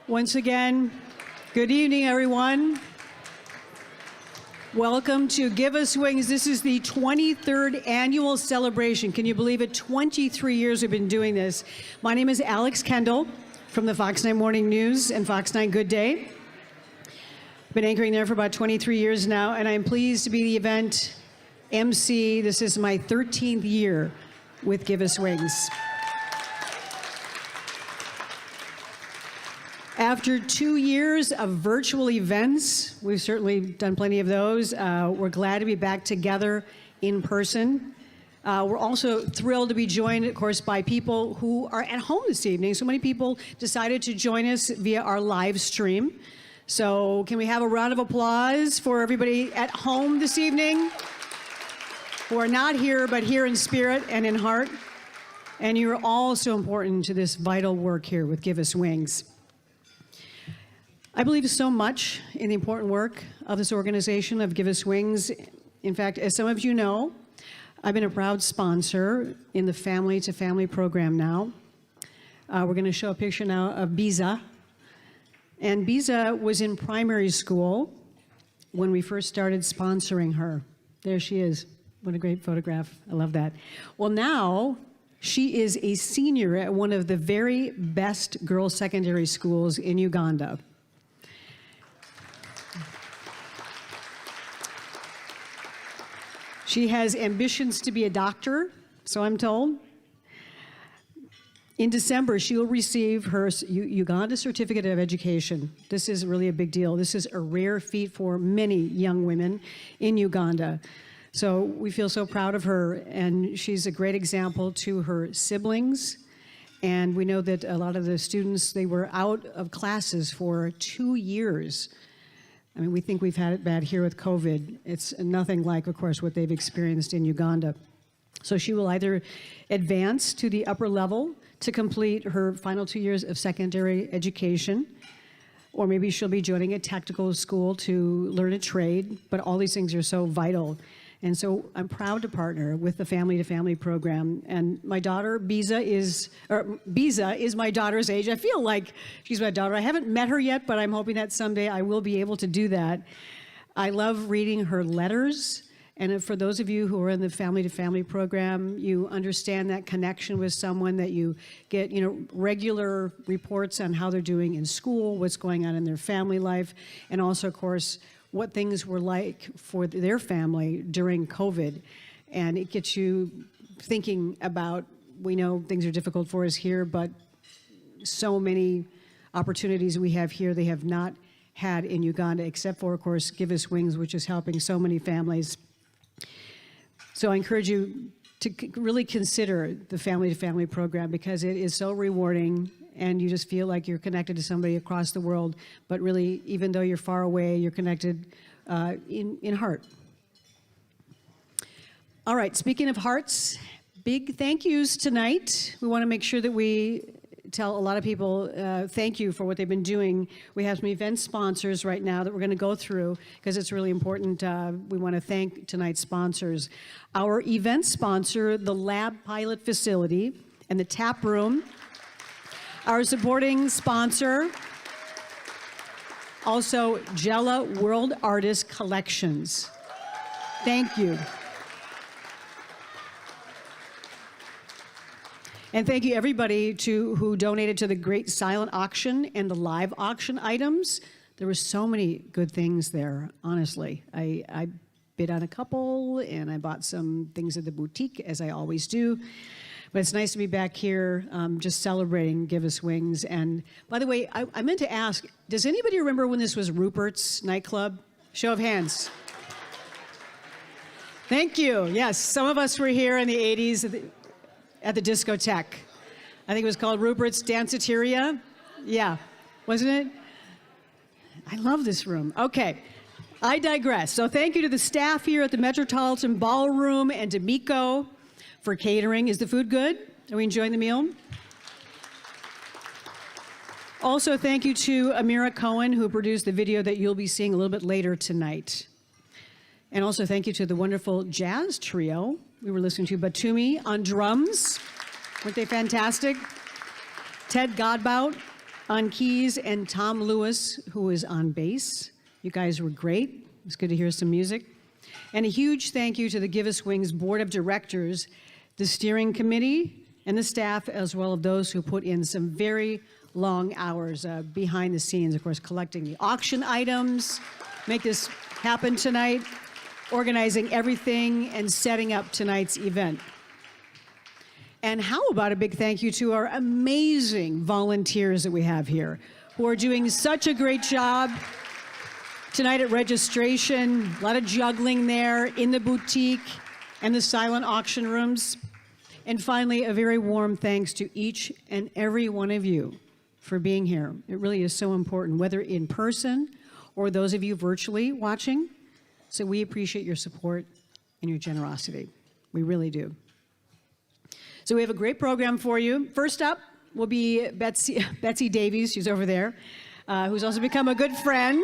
Once again, good evening, everyone. Welcome to Give Us Wings. This is the 23rd annual celebration. Can you believe it? 23 years we've been doing this. My name is Alex Kendall from the Fox 9 Morning News and Fox 9 Good Day. I've been anchoring there for about 23 years now, and I'm pleased to be the event MC. This is my 13th year with Give Us Wings. After 2 years of virtual events, we've certainly done plenty of those. We're glad to be back together in person. We're also thrilled to be joined, of course, by people who are at home this evening. So many people decided to join us via our live stream. So can we have a round of applause for everybody at home this evening who are not here, but here in spirit and in heart? And you're all so important to this vital work here with Give Us Wings. I believe so much in the important work of this organization, of Give Us Wings. In fact, as some of you know, I've been a proud sponsor in the Family to Family program now. We're going to show a picture now of Biza. And Biza was in primary school when we first started sponsoring her. There she is. What a great photograph. I love that. Well, now she is a senior at one of the very best girls' secondary schools in Uganda. She has ambitions to be a doctor, so I'm told. In December, she will receive her Uganda Certificate of Education. This is really a big deal. This is a rare feat for many young women in Uganda. So we feel so proud of her, and she's a great example to her siblings. And we know that a lot of the students, they were out of classes for 2 years. I mean, we think we've had it bad here with COVID. It's nothing like, of course, what they've experienced in Uganda. So she will either advance to the upper level to complete her final 2 years of secondary education, or maybe she'll be joining a technical school to learn a trade, but all these things are so vital. And so I'm proud to partner with the Family to Family program. And my daughter, Biza is my daughter's age. I feel like she's my daughter. I haven't met her yet, but I'm hoping that someday I will be able to do that. I love reading her letters. And for those of you who are in the Family to Family program, you understand that connection with someone, that you get, regular reports on how they're doing in school, what's going on in their family life, and also, of course, what things were like for their family during COVID. And it gets you thinking about, we know things are difficult for us here, but so many opportunities we have here they have not had in Uganda, except for, of course, Give Us Wings, which is helping so many families. So I encourage you to really consider the Family to Family program, because it is so rewarding, and you just feel like you're connected to somebody across the world, but really, even though you're far away, you're connected in heart. All right, speaking of hearts, big thank yous tonight. We want to make sure that we tell a lot of people thank you for what they've been doing. We have some event sponsors right now that we're going to go through, because it's really important. We want to thank tonight's sponsors. Our event sponsor, the Lab Pilot Facility and the Tap Room. Our supporting sponsor, also Jella World Artist Collections. Thank you. And thank you everybody who donated to the Great Silent Auction and the live auction items. There were so many good things there, honestly. I bid on a couple, and I bought some things at the boutique, as I always do. But it's nice to be back here just celebrating Give Us Wings. And by the way, I meant to ask, does anybody remember when this was Rupert's nightclub? Show of hands. Thank you. Yes, some of us were here in the 80s at the discotheque. I think it was called Rupert's Danceteria. Yeah, wasn't it? I love this room. Okay, I digress. So thank you to the staff here at the Metropolitan Ballroom and to Miko for catering. Is the food good? Are we enjoying the meal? Also, thank you to Amira Cohen, who produced the video that you'll be seeing a little bit later tonight. And also thank you to the wonderful jazz trio. We were listening to Batumi on drums. Weren't they fantastic? Ted Godbout on keys, and Tom Lewis, who is on bass. You guys were great. It's good to hear some music. And a huge thank you to the Give Us Wings Board of Directors, the steering committee, and the staff, as well as those who put in some very long hours behind the scenes, of course, collecting the auction items, make this happen tonight, organizing everything, and setting up tonight's event. And how about a big thank you to our amazing volunteers that we have here, who are doing such a great job tonight at registration, a lot of juggling there in the boutique and the silent auction rooms. And finally, a very warm thanks to each and every one of you for being here. It really is so important, whether in person or those of you virtually watching. So we appreciate your support and your generosity. We really do. So we have a great program for you. First up will be Betsy Davies, she's over there, who's also become a good friend.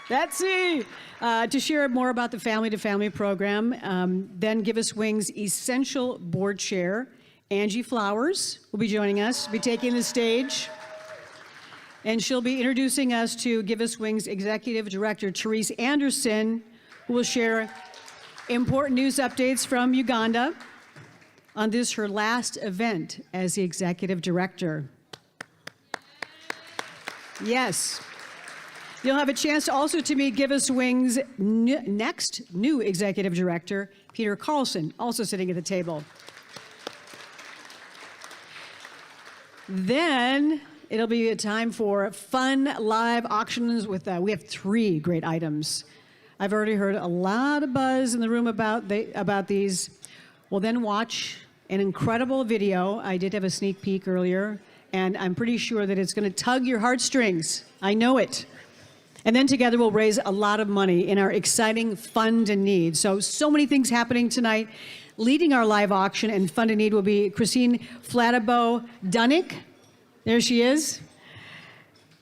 Betsy! To share more about the Family to Family program. Then Give Us Wings Essential Board Chair, Angie Flowers, will be joining us, be taking the stage. And she'll be introducing us to Give Us Wings Executive Director, Therese Anderson, who will share important news updates from Uganda on this, her last event as the Executive Director. Yes. You'll have a chance also to meet Give Us Wings' next new Executive Director, Peter Carlson, also sitting at the table. Then it'll be a time for fun live auctions with, we have 3 great items. I've already heard a lot of buzz in the room about these. We'll then watch an incredible video. I did have a sneak peek earlier, and I'm pretty sure that it's going to tug your heartstrings. I know it. And then together we'll raise a lot of money in our exciting Fund and Need. So many things happening tonight. Leading our live auction and Fund and Need will be Christine Flattabo Dunnick. There she is.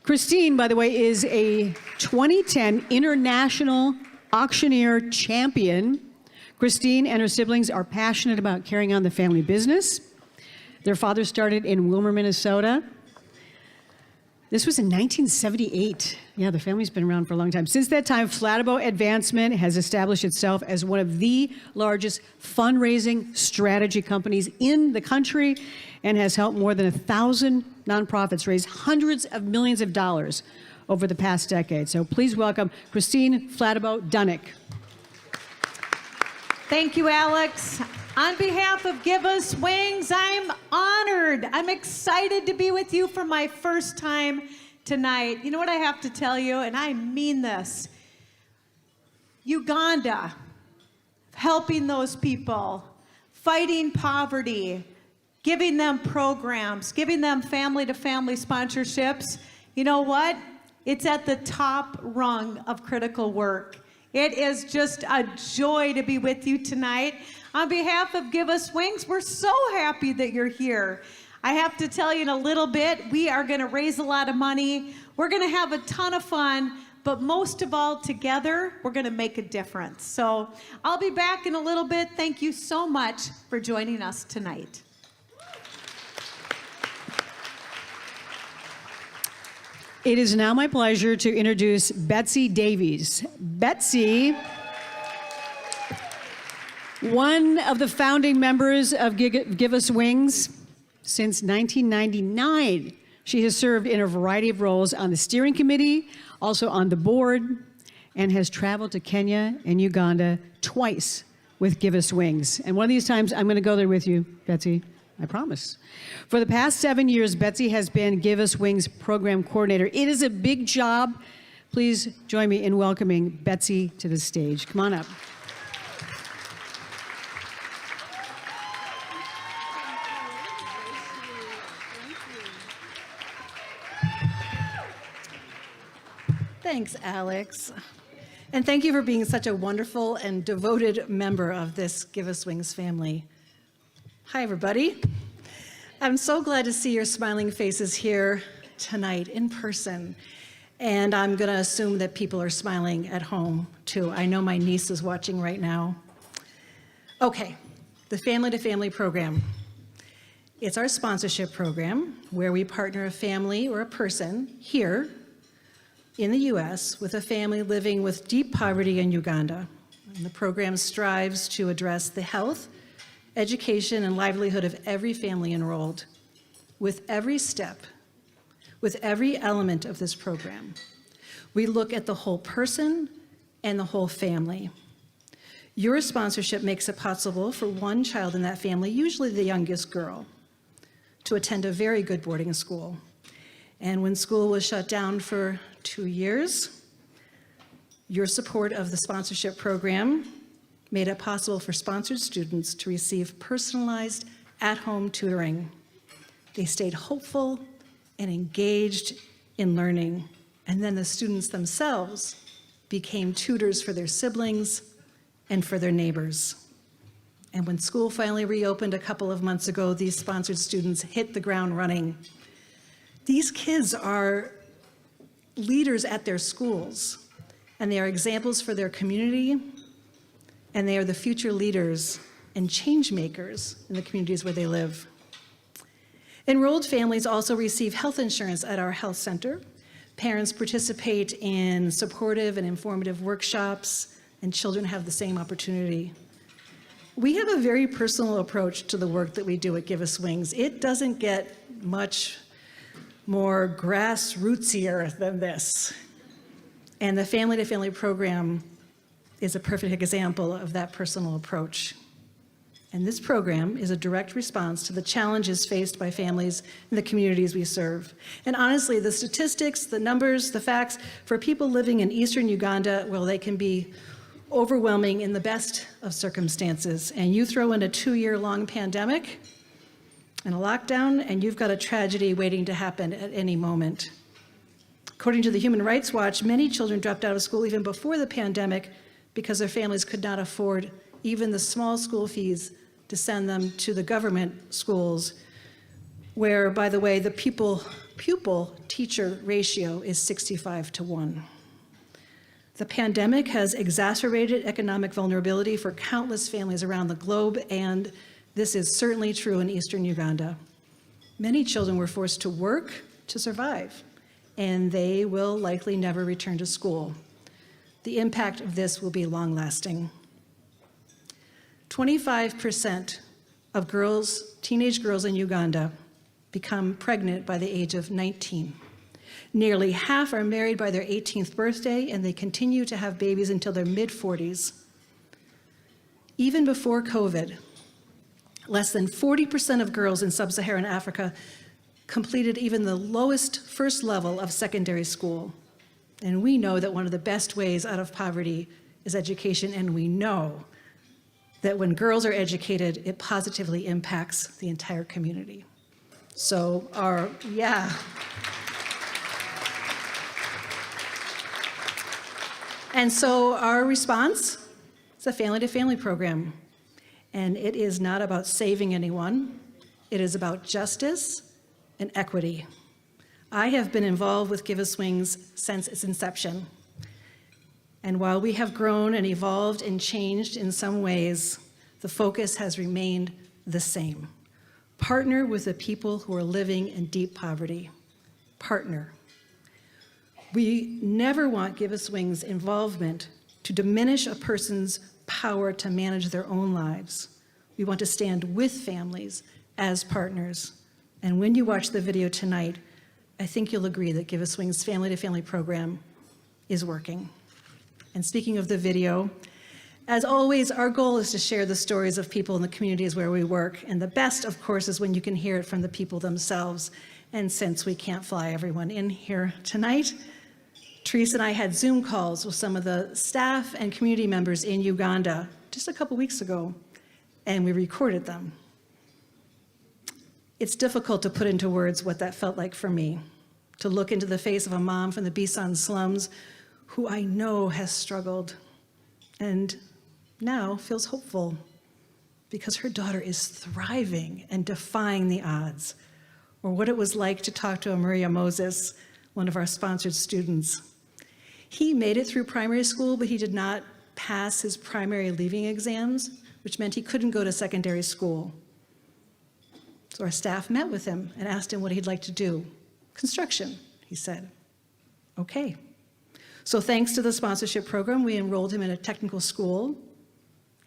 Christine, by the way, is a 2010 International Auctioneer Champion. Christine and her siblings are passionate about carrying on the family business. Their father started in Wilmer, Minnesota. This was in 1978. Yeah, the family's been around for a long time. Since that time, Flattabo Advancement has established itself as one of the largest fundraising strategy companies in the country and has helped more than 1,000 nonprofits raise hundreds of millions of dollars over the past decade. So please welcome Christine Flattabo Dunnick. Thank you, Alex. On behalf of Give Us Wings, I'm honored. I'm excited to be with you for my first time tonight. You know what I have to tell you, and I mean this. Uganda, helping those people, fighting poverty, giving them programs, giving them family-to-family sponsorships. You know what? It's at the top rung of critical work. It is just a joy to be with you tonight. On behalf of Give Us Wings, we're so happy that you're here. I have to tell you in a little bit, we are going to raise a lot of money. We're going to have a ton of fun, but most of all, together, we're going to make a difference. So I'll be back in a little bit. Thank you so much for joining us tonight. It is now my pleasure to introduce Betsy Davies. Betsy, one of the founding members of Give Us Wings since 1999. She has served in a variety of roles on the steering committee, also on the board, and has traveled to Kenya and Uganda twice with Give Us Wings. And one of these times, I'm going to go there with you, Betsy. I promise. For the past 7 years, Betsy has been Give Us Wings program coordinator. It is a big job. Please join me in welcoming Betsy to the stage. Come on up. Thanks, Alex. And thank you for being such a wonderful and devoted member of this Give Us Wings family. Hi, everybody. I'm so glad to see your smiling faces here tonight in person. And I'm going to assume that people are smiling at home, too. I know my niece is watching right now. Okay, the Family to Family program. It's our sponsorship program where we partner a family or a person here in the U.S. with a family living with deep poverty in Uganda. And the program strives to address the health, education, and livelihood of every family enrolled. With every step, with every element of this program, we look at the whole person and the whole family. Your sponsorship makes it possible for one child in that family, usually the youngest girl, to attend a very good boarding school. And when school was shut down for 2 years, your support of the sponsorship program made it possible for sponsored students to receive personalized at-home tutoring. They stayed hopeful and engaged in learning, and then the students themselves became tutors for their siblings and for their neighbors. And when school finally reopened a couple of months ago, these sponsored students hit the ground running. These kids are leaders at their schools, and they are examples for their community, and they are the future leaders and change makers in the communities where they live. Enrolled families also receive health insurance at our health center. Parents participate in supportive and informative workshops, and children have the same opportunity. We have a very personal approach to the work that we do at Give Us Wings. It doesn't get much more grassrootsier than this. And the Family to Family program is a perfect example of that personal approach. And this program is a direct response to the challenges faced by families in the communities we serve. And honestly, the statistics, the numbers, the facts for people living in eastern Uganda, well, they can be overwhelming in the best of circumstances. And you throw in a 2-year-long pandemic and a lockdown, and you've got a tragedy waiting to happen at any moment. According to the Human Rights Watch, many children dropped out of school even before the pandemic because their families could not afford even the small school fees to send them to the government schools, where, by the way, the pupil-teacher ratio is 65-1. The pandemic has exacerbated economic vulnerability for countless families around the globe, and this is certainly true in eastern Uganda. Many children were forced to work to survive, and they will likely never return to school. The impact of this will be long-lasting. 25% of girls, teenage girls in Uganda, become pregnant by the age of 19. Nearly half are married by their 18th birthday, and they continue to have babies until their mid-40s. Even before COVID, less than 40% of girls in sub-Saharan Africa completed even the lowest first level of secondary school. And we know that one of the best ways out of poverty is education, and we know that when girls are educated, it positively impacts the entire community. So And so our response is a family-to-family program. And it is not about saving anyone. It is about justice and equity. I have been involved with Give Us Wings since its inception. And while we have grown and evolved and changed in some ways, the focus has remained the same. Partner with the people who are living in deep poverty. Partner. We never want Give Us Wings involvement to diminish a person's power to manage their own lives. We want to stand with families as partners. And when you watch the video tonight, I think you'll agree that Give Us Wings family-to-family program is working. And speaking of the video, as always, our goal is to share the stories of people in the communities where we work. And the best, of course, is when you can hear it from the people themselves. And since we can't fly everyone in here tonight, Teresa and I had Zoom calls with some of the staff and community members in Uganda just a couple weeks ago, and we recorded them. It's difficult to put into words what that felt like for me, to look into the face of a mom from the Bisan slums who I know has struggled and now feels hopeful because her daughter is thriving and defying the odds, or what it was like to talk to Maria Moses, one of our sponsored students. He made it through primary school, but he did not pass his primary leaving exams, which meant he couldn't go to secondary school. So our staff met with him and asked him what he'd like to do. Construction, he said. Okay. So thanks to the sponsorship program, we enrolled him in a technical school,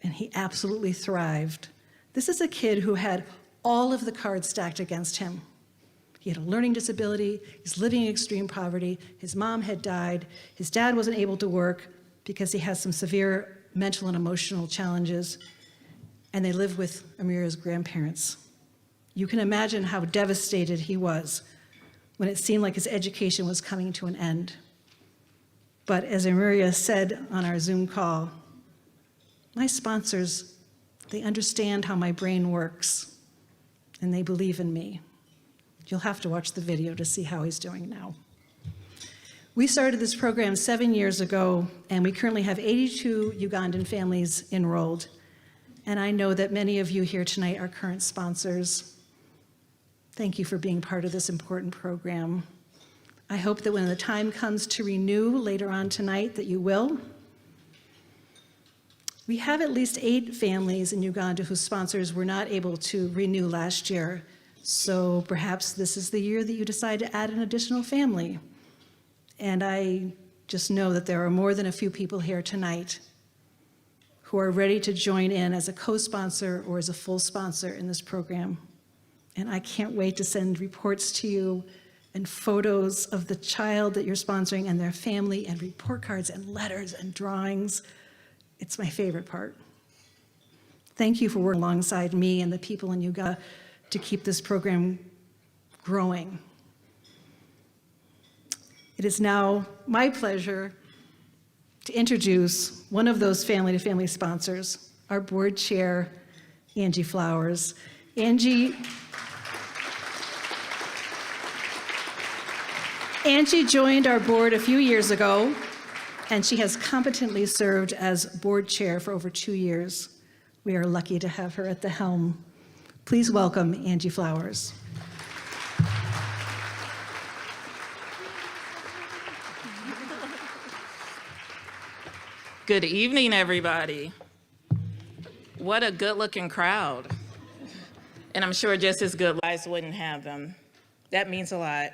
and he absolutely thrived. This is a kid who had all of the cards stacked against him. He had a learning disability, he's living in extreme poverty, his mom had died, his dad wasn't able to work because he has some severe mental and emotional challenges, and they live with Amira's grandparents. You can imagine how devastated he was when it seemed like his education was coming to an end. But as Amira said on our Zoom call, my sponsors, they understand how my brain works, and they believe in me. You'll have to watch the video to see how he's doing now. We started this program 7 years ago, and we currently have 82 Ugandan families enrolled. And I know that many of you here tonight are current sponsors. Thank you for being part of this important program. I hope that when the time comes to renew later on tonight, that you will. We have at least 8 families in Uganda whose sponsors were not able to renew last year. So perhaps this is the year that you decide to add an additional family. And I just know that there are more than a few people here tonight who are ready to join in as a co-sponsor or as a full sponsor in this program. And I can't wait to send reports to you and photos of the child that you're sponsoring and their family and report cards and letters and drawings. It's my favorite part. Thank you for working alongside me and the people in Uganda to keep this program growing. It is now my pleasure to introduce one of those family-to-family sponsors, our board chair, Angie Flowers. Angie joined our board a few years ago, and she has competently served as board chair for over 2 years. We are lucky to have her at the helm. Please welcome Angie Flowers. Good evening, everybody. What a good-looking crowd. And I'm sure just as good lives wouldn't have them. That means a lot.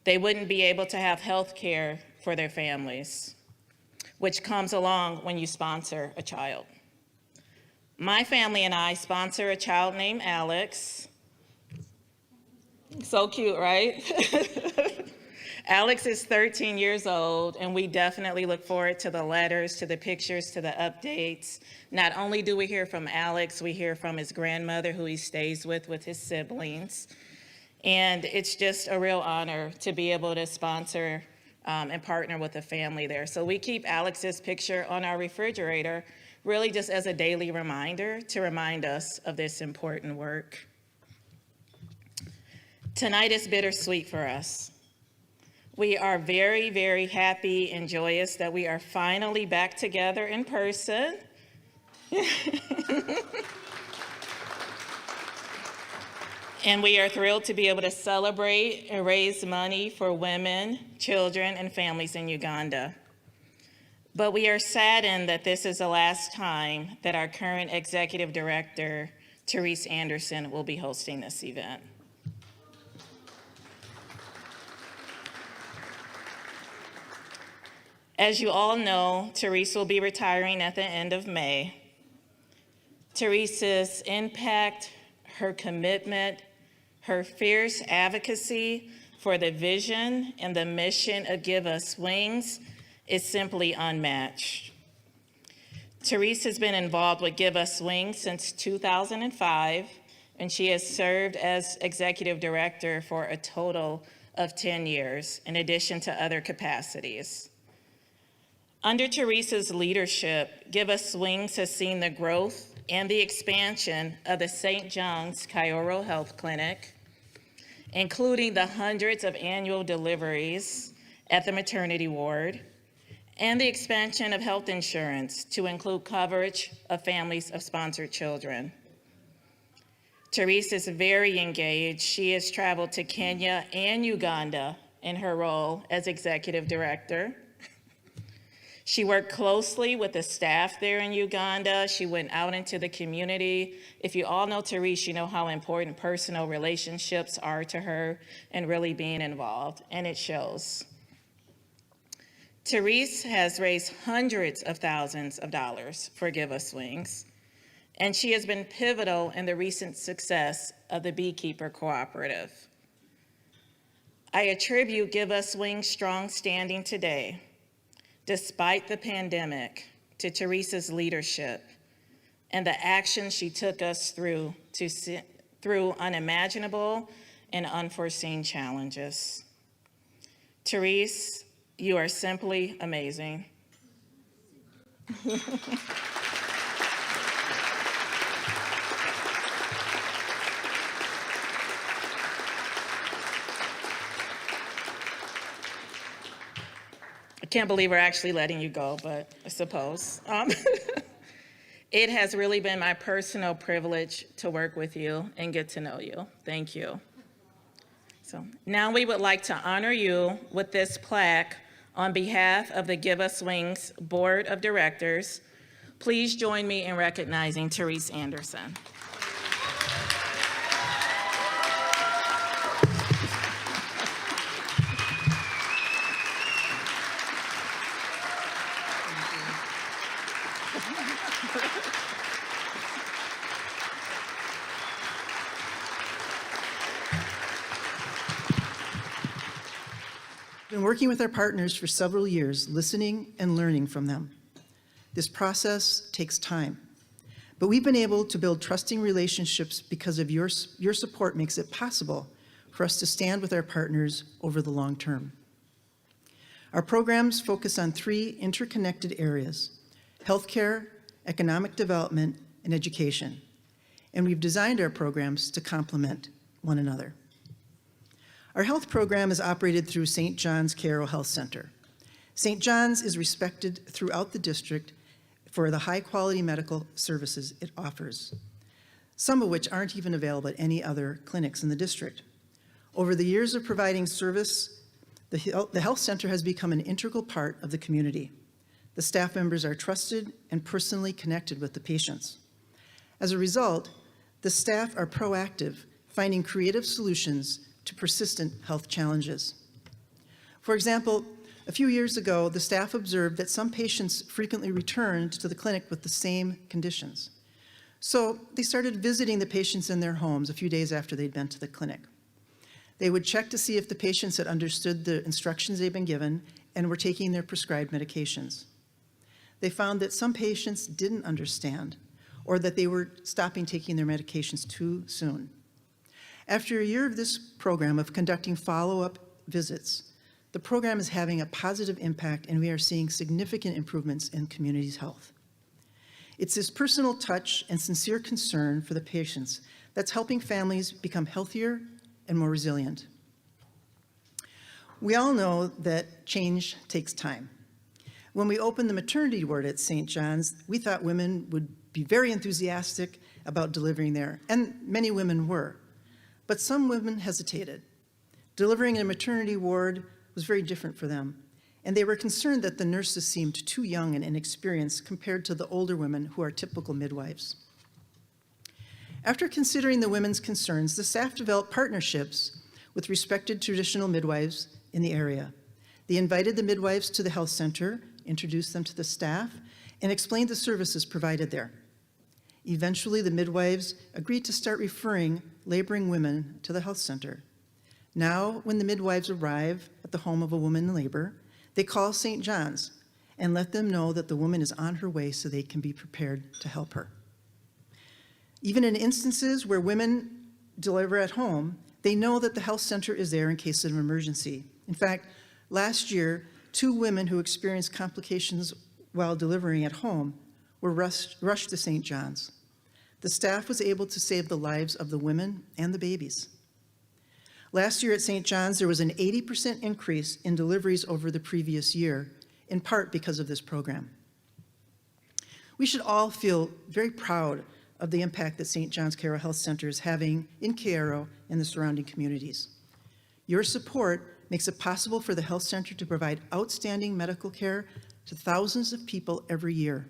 They wouldn't be able to have health care for their families, which comes along when you sponsor a child. My family and I sponsor a child named Alex. So cute, right? Alex is 13 years old, and we definitely look forward to the letters, to the pictures, to the updates. Not only do we hear from Alex, we hear from his grandmother, who he stays with his siblings. And it's just a real honor to be able to sponsor and partner with a family there. So we keep Alex's picture on our refrigerator, really just as a daily reminder to remind us of this important work. Tonight is bittersweet for us. We are very, very happy and joyous that we are finally back together in person. And we are thrilled to be able to celebrate and raise money for women, children, and families in Uganda. But we are saddened that this is the last time that our current executive director, Therese Anderson, will be hosting this event. As you all know, Therese will be retiring at the end of May. Therese's impact, her commitment, her fierce advocacy for the vision and the mission of Give Us Wings is simply unmatched. Therese has been involved with Give Us Wings since 2005, and she has served as executive director for a total of 10 years, in addition to other capacities. Under Therese's leadership, Give Us Wings has seen the growth and the expansion of the St. John's Kairo Health Clinic, including the hundreds of annual deliveries at the maternity ward, and the expansion of health insurance to include coverage of families of sponsored children. Therese is very engaged. She has traveled to Kenya and Uganda in her role as executive director. She worked closely with the staff there in Uganda. She went out into the community. If you all know Therese, you know how important personal relationships are to her and really being involved, and it shows. Therese has raised hundreds of thousands of dollars for Give Us Wings, and she has been pivotal in the recent success of the Beekeeper Cooperative. I attribute Give Us Wings' strong standing today, despite the pandemic, to Theresa's leadership and the actions she took us through through unimaginable and unforeseen challenges. Therese, you are simply amazing. I can't believe we're actually letting you go, but I suppose. It has really been my personal privilege to work with you and get to know you. Thank you. So now we would like to honor you with this plaque on behalf of the Give Us Wings Board of Directors. Please join me in recognizing Therese Anderson. Been working with our partners for several years, listening and learning from them. This process takes time, but we've been able to build trusting relationships because of your support makes it possible for us to stand with our partners over the long term. Our programs focus on 3 interconnected areas: healthcare, economic development, and education. And we've designed our programs to complement one another. Our health program is operated through St. John's Cairo Health Center. St. John's is respected throughout the district for the high-quality medical services it offers, some of which aren't even available at any other clinics in the district. Over the years of providing service, the health center has become an integral part of the community. The staff members are trusted and personally connected with the patients. As a result, the staff are proactive, finding creative solutions to persistent health challenges. For example, a few years ago, the staff observed that some patients frequently returned to the clinic with the same conditions. So they started visiting the patients in their homes a few days after they'd been to the clinic. They would check to see if the patients had understood the instructions they'd been given and were taking their prescribed medications. They found that some patients didn't understand, or that they were stopping taking their medications too soon. After a year of this program of conducting follow-up visits, the program is having a positive impact, and we are seeing significant improvements in community's health. It's this personal touch and sincere concern for the patients that's helping families become healthier and more resilient. We all know that change takes time. When we opened the maternity ward at St. John's, we thought women would be very enthusiastic about delivering there, and many women were. But some women hesitated. Delivering in a maternity ward was very different for them, and they were concerned that the nurses seemed too young and inexperienced compared to the older women who are typical midwives. After considering the women's concerns, the staff developed partnerships with respected traditional midwives in the area. They invited the midwives to the health center, introduced them to the staff, and explained the services provided there. Eventually, the midwives agreed to start referring laboring women to the health center. Now, when the midwives arrive at the home of a woman in labor, they call St. John's and let them know that the woman is on her way so they can be prepared to help her. Even in instances where women deliver at home, they know that the health center is there in case of an emergency. In fact, last year, 2 women who experienced complications while delivering at home were rushed to St. John's. The staff was able to save the lives of the women and the babies. Last year at St. John's, there was an 80% increase in deliveries over the previous year, in part because of this program. We should all feel very proud of the impact that St. John's Cairo Health Center is having in Cairo and the surrounding communities. Your support makes it possible for the health center to provide outstanding medical care to thousands of people every year.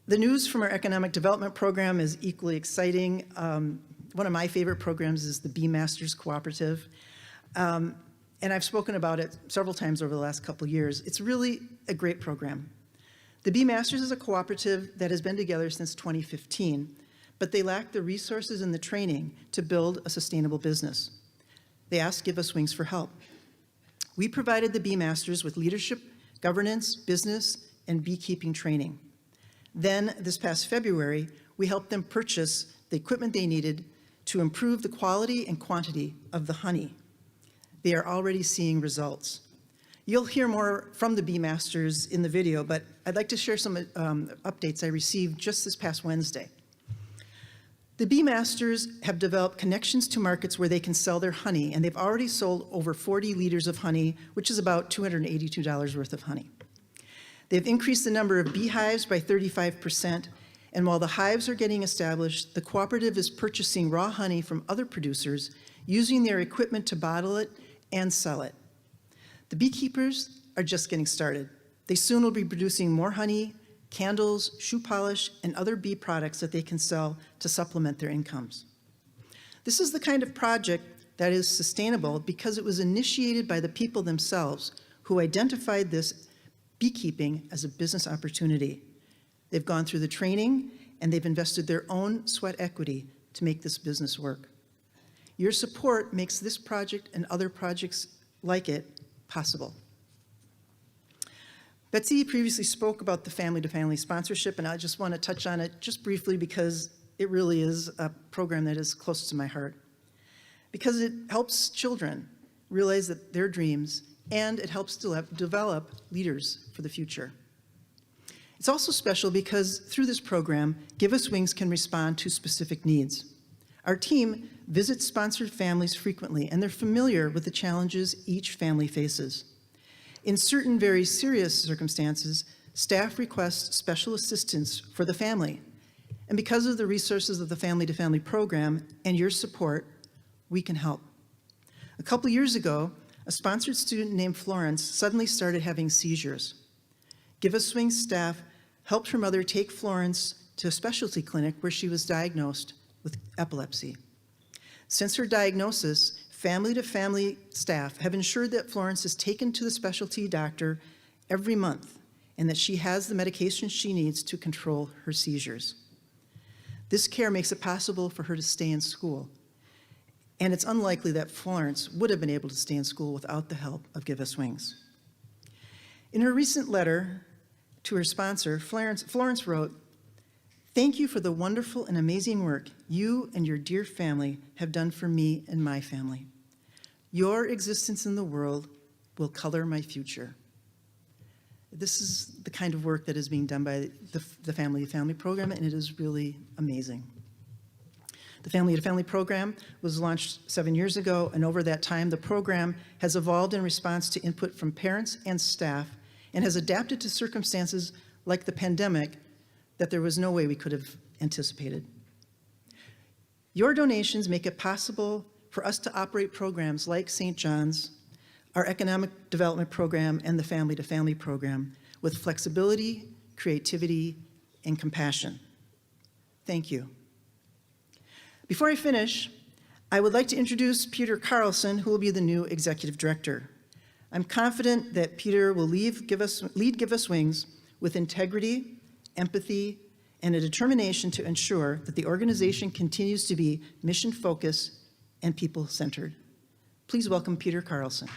The news from our economic development program is equally exciting. One of my favorite programs is the Bee Masters Cooperative. And I've spoken about it several times over the last couple years. It's really a great program. The Bee Masters is a cooperative that has been together since 2015, but they lack the resources and the training to build a sustainable business. They asked Give Us Wings for help. We provided the Bee Masters with leadership, governance, business, and beekeeping training. Then, this past February, we helped them purchase the equipment they needed to improve the quality and quantity of the honey. They are already seeing results. You'll hear more from the Bee Masters in the video, but I'd like to share some updates I received just this past Wednesday. The Bee Masters have developed connections to markets where they can sell their honey, and they've already sold over 40 liters of honey, which is about $282 worth of honey. They've increased the number of beehives by 35%, and while the hives are getting established, the cooperative is purchasing raw honey from other producers, using their equipment to bottle it and sell it. The beekeepers are just getting started. They soon will be producing more honey, candles, shoe polish, and other bee products that they can sell to supplement their incomes. This is the kind of project that is sustainable because it was initiated by the people themselves who identified this beekeeping as a business opportunity. They've gone through the training and they've invested their own sweat equity to make this business work. Your support makes this project and other projects like it possible. Betsy previously spoke about the family-to-family sponsorship, and I just want to touch on it just briefly because it really is a program that is close to my heart. Because it helps children realize that their dreams, and it helps develop leaders for the future. It's also special because through this program, Give Us Wings can respond to specific needs. Our team visits sponsored families frequently, and they're familiar with the challenges each family faces. In certain very serious circumstances, staff request special assistance for the family. And because of the resources of the family-to-family program and your support, we can help. A couple years ago, a sponsored student named Florence suddenly started having seizures. Give Us Wings staff helped her mother take Florence to a specialty clinic where she was diagnosed with epilepsy. Since her diagnosis, family-to-family staff have ensured that Florence is taken to the specialty doctor every month and that she has the medication she needs to control her seizures. This care makes it possible for her to stay in school, and it's unlikely that Florence would have been able to stay in school without the help of Give Us Wings. In her recent letter to her sponsor, Florence wrote, "Thank you for the wonderful and amazing work you and your dear family have done for me and my family. Your existence in the world will color my future." This is the kind of work that is being done by the Family-to-Family program, and it is really amazing. The Family-to-Family program was launched 7 years ago, and over that time, the program has evolved in response to input from parents and staff and has adapted to circumstances like the pandemic that there was no way we could have anticipated. Your donations make it possible for us to operate programs like St. John's, our economic development program, and the Family-to-Family program with flexibility, creativity, and compassion. Thank you. Before I finish, I would like to introduce Peter Carlson, who will be the new executive director. I'm confident that Peter will lead Give Us Wings with integrity, empathy, and a determination to ensure that the organization continues to be mission-focused and people-centered. Please welcome Peter Carlson.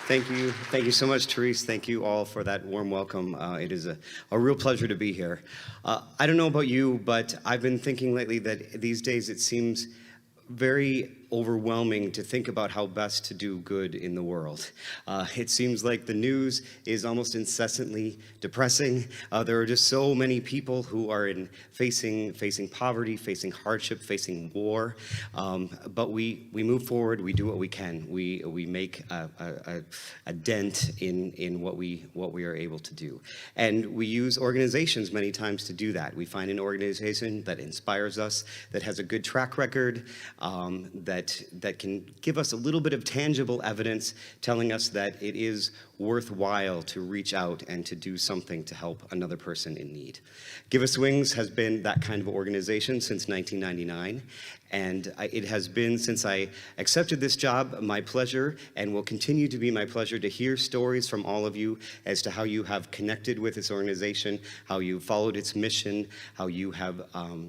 Thank you. Thank you so much, Therese. Thank you all for that warm welcome. It is a real pleasure to be here. I don't know about you, but I've been thinking lately that these days it seems very overwhelming to think about how best to do good in the world. It seems like the news is almost incessantly depressing. There are just so many people who are facing poverty, facing hardship, facing war. But we move forward. We do what we can. We make a dent in what we are able to do, and we use organizations many times to do that. We find an organization that inspires us, that has a good track record, that can give us a little bit of tangible evidence telling us that it is worthwhile to reach out and to do something to help another person in need. Give Us Wings has been that kind of organization since 1999, and it has been, since I accepted this job, my pleasure, and will continue to be my pleasure, to hear stories from all of you as to how you have connected with this organization, how you followed its mission, how you have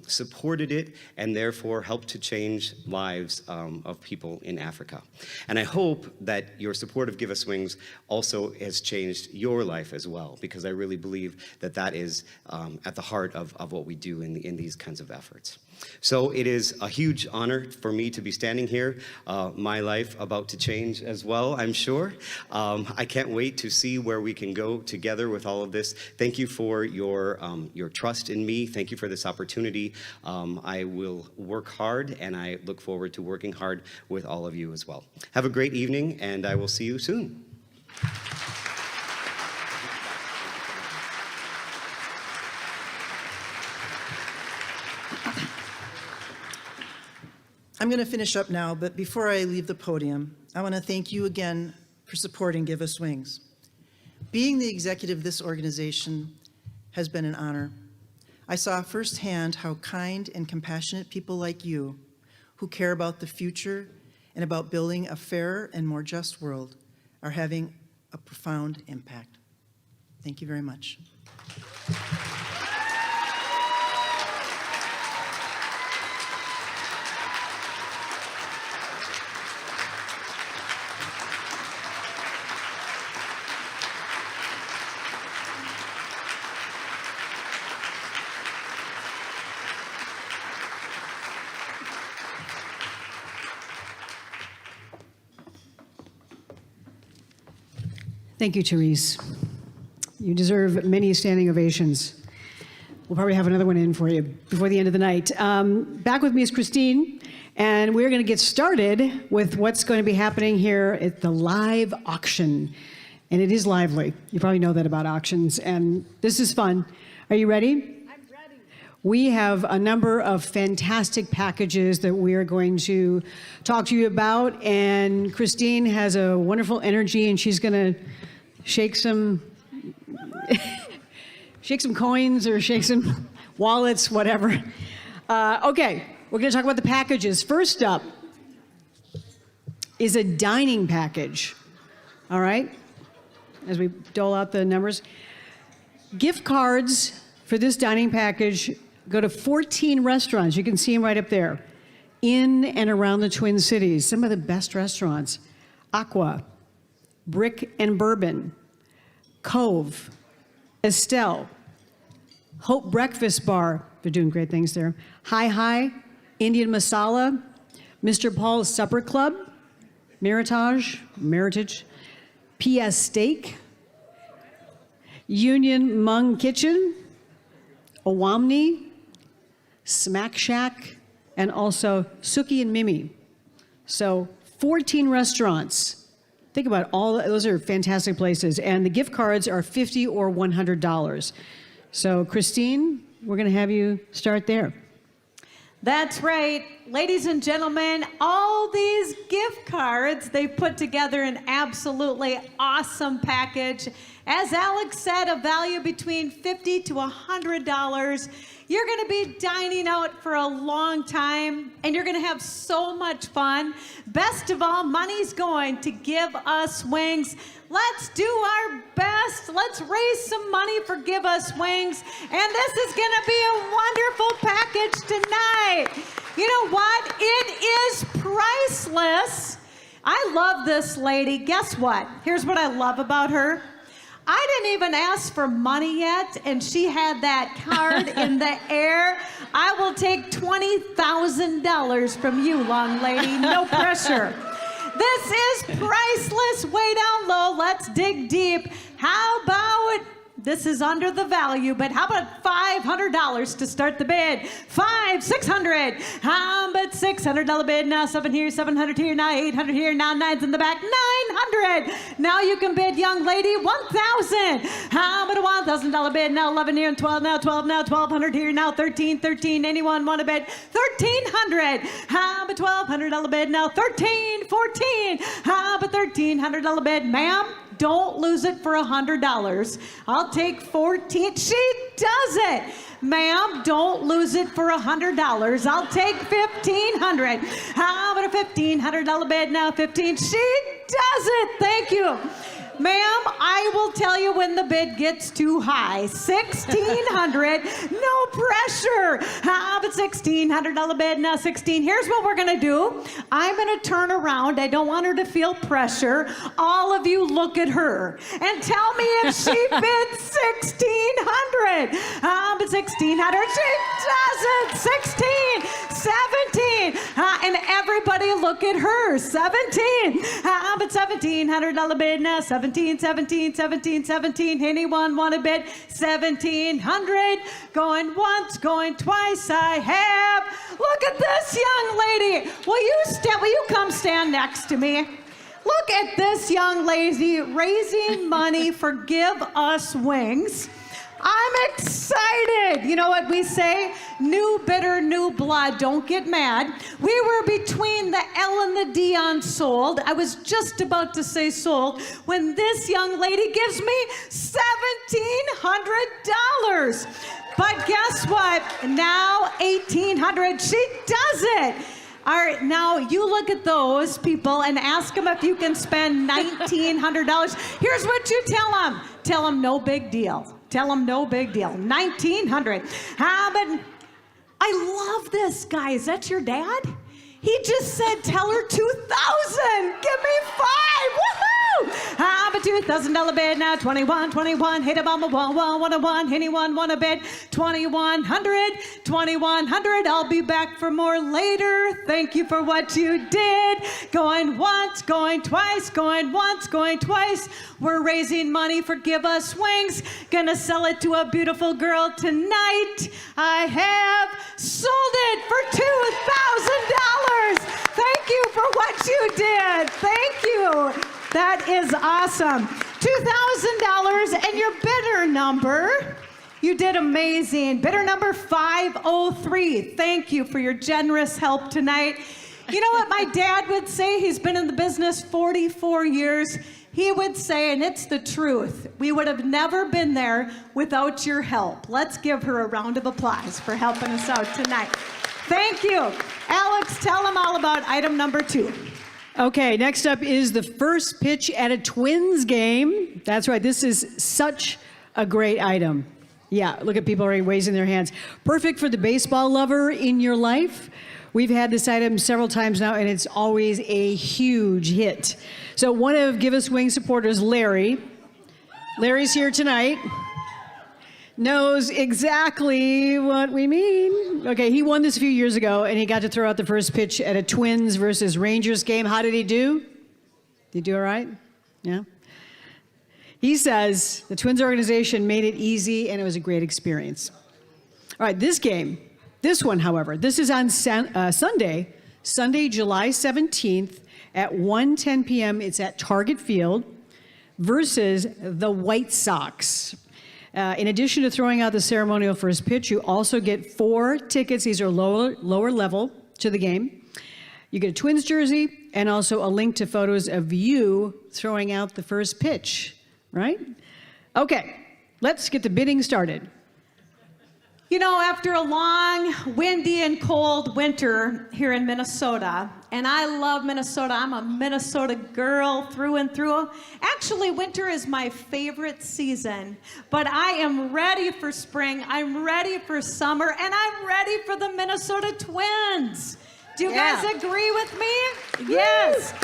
supported it, and therefore helped to change lives of people in Africa. And I hope that your support of Give Us Wings also has changed your life as well, because I really believe that that is at the heart of what we do in these kinds of efforts. So it is a huge honor for me to be standing here, my life about to change as well, I'm sure. I can't wait to see where we can go together with all of this. Thank you for your trust in me. Thank you for this opportunity. I will work hard, and I look forward to working hard with all of you as well. Have a great evening, and I will see you soon. I'm going to finish up now, but before I leave the podium, I want to thank you again for supporting Give Us Wings. Being the executive of this organization has been an honor. I saw firsthand how kind and compassionate people like you, who care about the future and about building a fairer and more just world, are having a profound impact. Thank you very much. Thank you, Therese. You deserve many standing ovations. We'll probably have another one in for you before the end of the night. Back with me is Christine, and we're going to get started with what's going to be happening here at the live auction. And it is lively. You probably know that about auctions, and this is fun. Are you ready? I'm ready. We have a number of fantastic packages that we are going to talk to you about, and Christine has a wonderful energy, and she's going to shake some coins or shake some wallets, whatever. Okay, we're going to talk about the packages. First up is a dining package. All right, as we dole out the numbers. Gift cards for this dining package go to 14 restaurants. You can see them right up there in and around the Twin Cities. Some of the best restaurants: Aqua, Brick and Bourbon, Cove, Estelle, Hope Breakfast Bar, they're doing great things there, Hi, Indian Masala, Mr. Paul's Supper Club, Meritage, PS Steak, Union Hmong Kitchen, Owamni, Smack Shack, and also Suki and Mimi. So 14 restaurants. Think about all, those are fantastic places. And the gift cards are $50 or $100. So Christine, we're going to have you start there. That's right. Ladies and gentlemen, all these gift cards, they put together an absolutely awesome package. As Alex said, a value between $50 to $100. You're going to be dining out for a long time, and you're going to have so much fun. Best of all, money's going to Give Us Wings. Let's do our best. Let's raise some money for Give Us Wings. And this is going to be a wonderful package tonight. You know what? It is priceless. I love this lady. Guess what? Here's what I love about her. I didn't even ask for money yet, and she had that card in the air. I will take $20,000 from you, long lady. No pressure. This is priceless, way down low. Let's dig deep. How about, this is under the value, but how about $500 to start the bid? $600. How about $600 bid? Now 7 here, 700 here, now 800 here, now 9's in the back, 900. Now you can bid, young lady, 1,000. How about a $1,000 bid? Now 11 here and 12, now 12, now 1,200 here, now 13. Anyone want to bid? 1,300. How about $1,200 bid? Now 13, 14. How about $1,300 bid? Ma'am, don't lose it for $100. I'll take 14. She does it. Ma'am, don't lose it for $100. I'll take 1,500. How about a $1,500 bid? Now 15. She does it. Thank you. Ma'am, I will tell you when the bid gets too high. 1,600, no pressure. How about $1,600 bid? Now 16. Here's what we're gonna do. I'm gonna turn around. I don't want her to feel pressure. All of you look at her and tell me if she bid 1,600. How about 1,600? She doesn't. 16, 17, and everybody look at her. 17. How about $1,700 bid? Now 17. 17. Anyone want to bid? 1,700. Going once, going twice. I have. Look at this young lady. Will you come stand next to me? Look at this young lady raising money for Give Us Wings. I'm excited. You know what we say? New bitter, new blood. Don't get mad. We were between the L and the D on sold. I was just about to say sold when this young lady gives me $1,700. But guess what? Now 1,800. She does it. All right, now you look at those people and ask them if you can spend $1,900. Here's what you tell them. Tell them no big deal. Tell them no big deal. 1,900. How about, I love this guy. Is that your dad? He just said, tell her 2,000. Give me 5. Woohoo! How about $2,000 bid? Now 21. Hit a bomb, 1. Anyone want a bid? 2,100. I'll be back for more later. Thank you for what you did. Going once, going twice, going once, going twice. We're raising money for Give Us Wings. Gonna sell it to a beautiful girl tonight. I have sold it for $2,000. Thank you for what you did. Thank you. That is awesome. $2,000 and your bidder number. You did amazing. Bidder number 503. Thank you for your generous help tonight. You know what my dad would say? He's been in the business 44 years. He would say, and it's the truth, we would have never been there without your help. Let's give her a round of applause for helping us out tonight. Thank you. Alex, tell them all about item number 2. Okay, next up is the first pitch at a Twins game. That's right, this is such a great item. Yeah, look at people already raising their hands. Perfect for the baseball lover in your life. We've had this item several times now, and it's always a huge hit. So one of Give Us Wings supporters, Larry's here tonight, knows exactly what we mean. Okay, he won this a few years ago, and he got to throw out the first pitch at a Twins versus Rangers game. How did he do? Did he do all right? Yeah? He says the Twins organization made it easy, and it was a great experience. All right, this one, however, this is on Sunday, July 17th at 1:10 p.m. It's at Target Field versus the White Sox. In addition to throwing out the ceremonial first pitch, you also get 4 tickets. These are lower level to the game. You get a Twins jersey and also a link to photos of you throwing out the first pitch, right? Okay, let's get the bidding started. You know, after a long, windy, and cold winter here in Minnesota, and I love Minnesota. I'm a Minnesota girl through and through. Actually, winter is my favorite season, but I am ready for spring, I'm ready for summer, and I'm ready for the Minnesota Twins. Do you guys agree with me? Yes.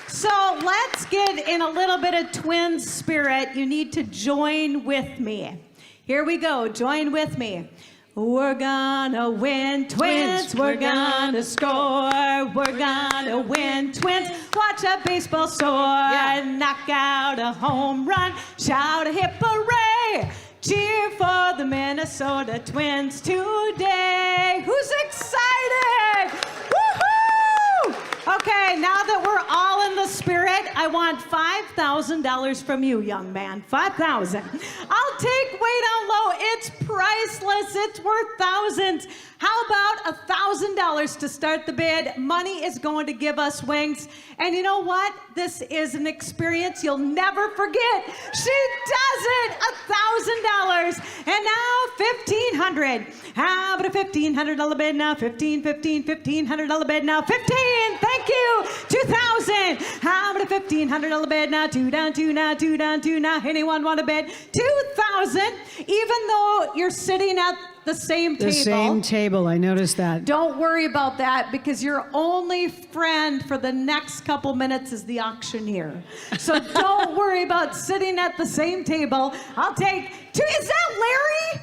So let's get in a little bit of twin spirit. You need to join with me. Here we go. Join with me. We're gonna win, twins. We're gonna score. We're gonna win, twins. Watch a baseball soar. Knock out a home run. Shout a hip hooray. Cheer for the Minnesota Twins today. Who's excited? Woohoo! Okay, now that we're all in the spirit, I want $5,000 from you, young man. 5,000. I'll take way down low. It's priceless. It's worth thousands. How about $1,000 to start the bid? Money is going to give us wings. And you know what? This is an experience you'll never forget. She does it. $1,000. And now $1,500. How about a $1,500 bid now? $1,500 bid now. 15. Thank you. 2,000. How about a $1,500 bid now? Two down, two now, two down, two now. Anyone want a bid? 2,000. Even though you're sitting at the same table. The same table, I noticed that. Don't worry about that because your only friend for the next couple minutes is the auctioneer. So don't worry about sitting at the same table. I'll take two. Is that Larry?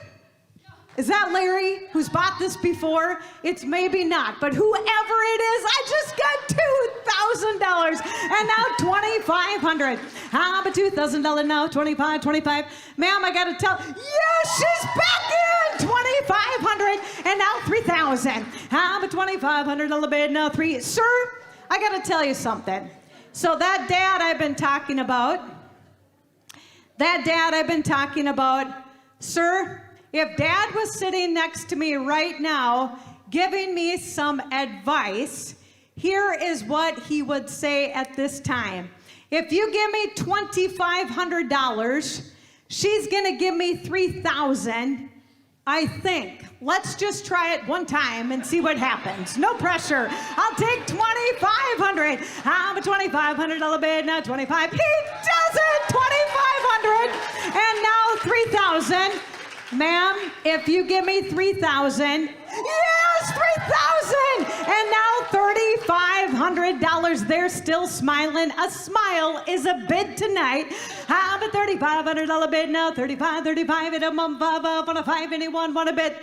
Is that Larry who's bought this before? It's maybe not, but whoever it is, I just got $2,000 and now $2,500. How about $2,000 now? 25. Ma'am, I gotta tell, yes, she's back in. 2,500 and now 3,000. How about $2,500 bid now? 3. Sir, I gotta tell you something. So that dad I've been talking about, sir, if Dad was sitting next to me right now, giving me some advice, here is what he would say at this time. If you give me $2,500, she's gonna give me $3,000, I think. Let's just try it one time and see what happens. No pressure. I'll take $2,500. How about $2,500 bid now? 25. He does it. $2,500 and now $3,000. Ma'am, if you give me $3,000, yes, $3,000! And now $3,500. They're still smiling. A smile is a bid tonight. How about $3,500 bid now? 35, and a mum, 5, anyone want to bid?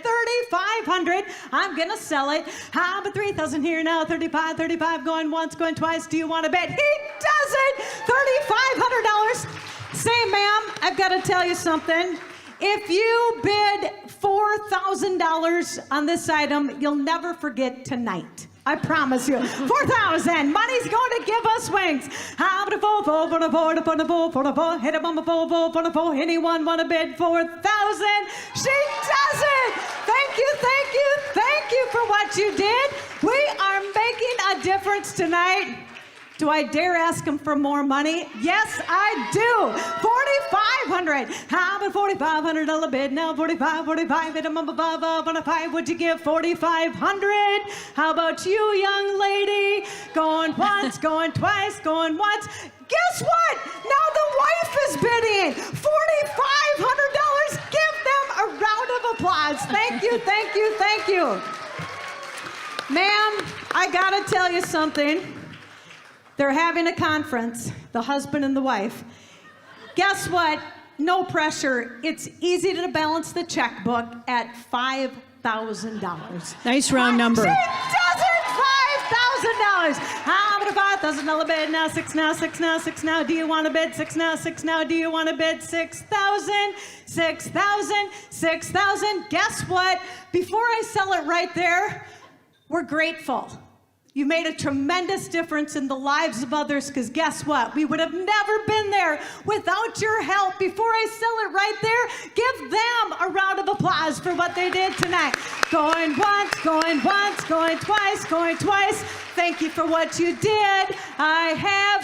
$3,500. I'm gonna sell it. How about 3,000 here now? 35, going once, going twice. Do you want to bid? He does it. $3,500. Say, ma'am, I've got to tell you something. If you bid $4,000 on this item, you'll never forget tonight. I promise you. 4,000. Money's going to give us wings. How about a 4, hit a bum, 4, anyone want to bid 4,000? She does it. Thank you for what you did. We are making a difference tonight. Do I dare ask him for more money? Yes, I do. 4,500. How about $4,500 bid now? 45, hit him up above, 5. Would you give 4,500? How about you, young lady? Going once, going twice, going once. Guess what? Now the wife is bidding. $4,500. Give them a round of applause. Thank you. Ma'am, I gotta tell you something. They're having a conference, the husband and the wife. Guess what? No pressure. It's easy to balance the checkbook at $5,000. Nice round number. She does it! $5,000. How about a $5,000 bid now? 6 now. Do you want to bid? 6 now. Do you want to bid? 6,000. 6,000. Guess what? Before I sell it right there, we're grateful. You made a tremendous difference in the lives of others because guess what? We would have never been there without your help. Before I sell it right there, give them a round of applause for what they did tonight. Going once, going twice. Thank you for what you did.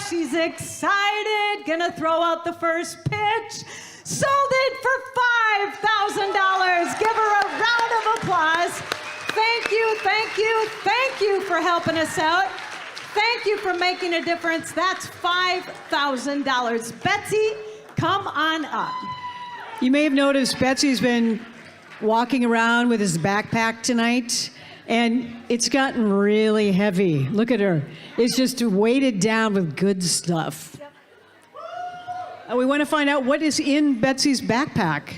She's excited. Gonna throw out the first pitch. Sold it for $5,000. Give her a round of applause. Thank you for helping us out. Thank you for making a difference. That's $5,000. Betsy, come on up. You may have noticed Betsy's been walking around with his backpack tonight. And it's gotten really heavy. Look at her. It's just weighted down with good stuff. And we want to find out what is in Betsy's backpack.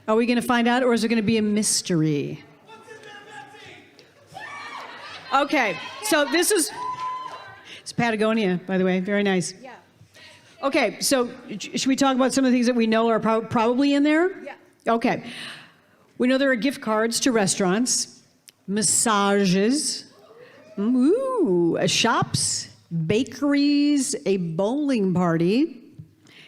Are we going to find out, or is it going to be a mystery? Okay, so it's Patagonia, by the way. Very nice. Yeah. Okay, so should we talk about some of the things that we know are probably in there? Yeah. Okay. We know there are gift cards to restaurants, massages, shops, bakeries, a bowling party,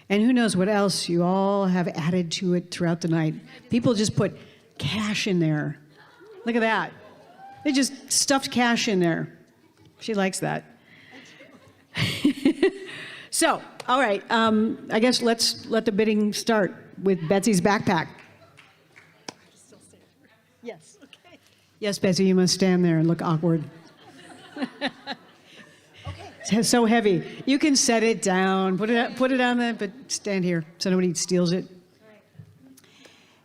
and who knows what else you all have added to it throughout the night. People just put cash in there. Look at that. They just stuffed cash in there. She likes that. So, all right, I guess let's let the bidding start with Betsy's backpack. Yes. Okay. Yes, Betsy, you must stand there and look awkward. It's so heavy. You can set it down, put it on the, but stand here so nobody steals it.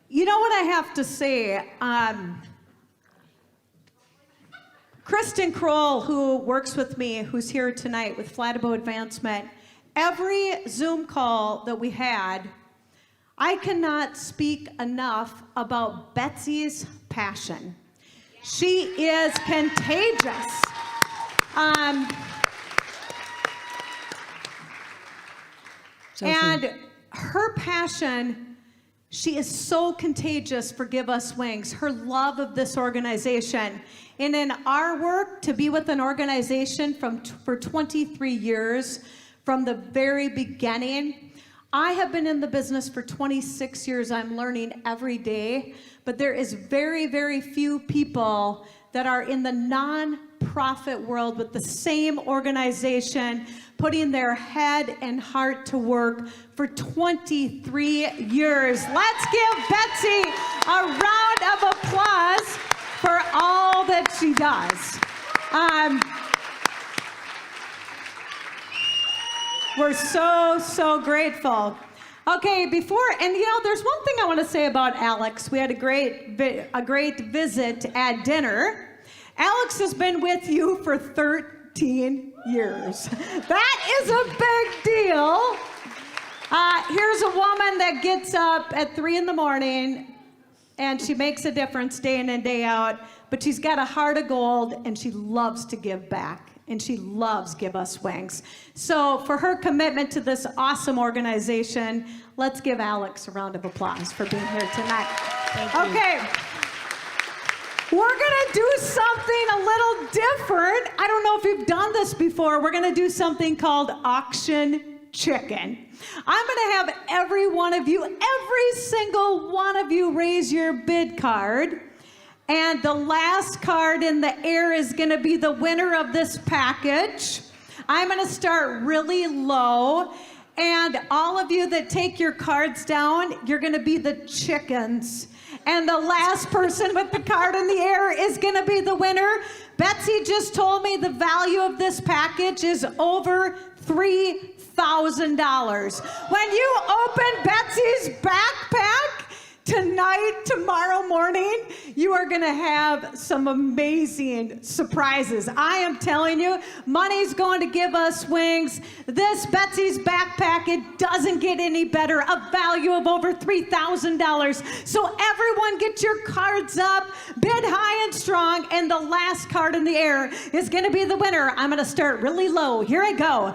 You know what I have to say? Kristen Kroll, who works with me, who's here tonight with Flatibow Advancement, every Zoom call that we had, I cannot speak enough about Betsy's passion. She is contagious. So true. And her passion, she is so contagious for Give Us Wings, her love of this organization. And in our work, to be with an organization for 23 years, from the very beginning, I have been in the business for 26 years. I'm learning every day, but there is very, very few people that are in the non-profit world with the same organization, putting their head and heart to work for 23 years. Let's give Betsy a round of applause for all that she does. We're so, so grateful. Okay, and there's one thing I want to say about Alex. We had a great visit at dinner. Alex has been with you for 13 years. That is a big deal. Here's a woman that gets up at 3 a.m. and she makes a difference day in and day out, but she's got a heart of gold and she loves to give back. And she loves Give Us Wings. So for her commitment to this awesome organization, let's give Alex a round of applause for being here tonight. Thank you. Okay. We're gonna do something a little different. I don't know if you've done this before. We're gonna do something called Auction Chicken. I'm gonna have every single one of you raise your bid card. And the last card in the air is going to be the winner of this package. I'm going to start really low. And all of you that take your cards down, you're going to be the chickens. And the last person with the card in the air is going to be the winner. Betsy just told me the value of this package is over $3,000. When you open Betsy's backpack, tomorrow morning, you are going to have some amazing surprises. I am telling you, money's going to Give Us Wings. This Betsy's backpack, it doesn't get any better. A value of over $3,000. So everyone get your cards up, bid high and strong, and the last card in the air is going to be the winner. I'm going to start really low. Here I go.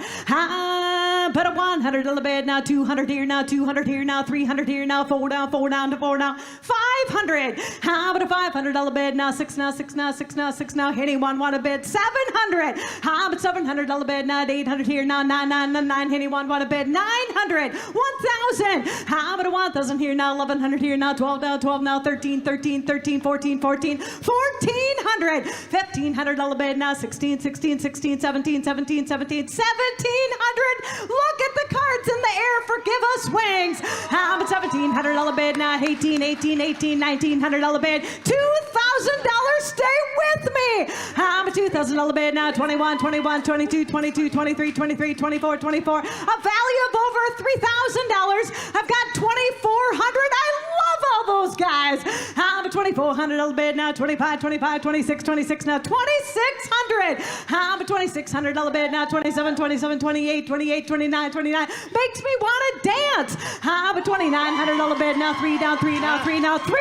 Put a $100 bid now, 200 here now, 200 here now, 300 here now, 4 down, 4 down to 4 now, 500. How about a $500 bid now, 6 now, 6 now, 6 now, 6 now. Anyone want a bid? 700. How about $700 bid now, 800 here now, 999. Anyone want a bid? 900. 1,000. How about a 1,000 here now, 1,100 here now, 12 now, 12 now, 13, 13, 13, 14, 14, 1,400. $1,500 bid now, 16, 16, 16, 17, 17, 17, 1,700. Look at the cards in the air for Give Us Wings. How about $1,700 bid now, 18, 18, 18, $1,900 bid, $2,000. Stay with me. How about $2,000 bid now, 21, 21, 22, 22, 23, 23, 24, 24. A value of over $3,000. I've got 2,400. I love all those guys. How about $2,500 $2,400 bid now, 25, 25, 26, 26 now, $2,600. How about $2,600 bid now, 27, 27, 28, 28, 29, 29. Makes me want to dance. How about $2,900 bid now, 3 down, 3 now, 3 now, $3,000.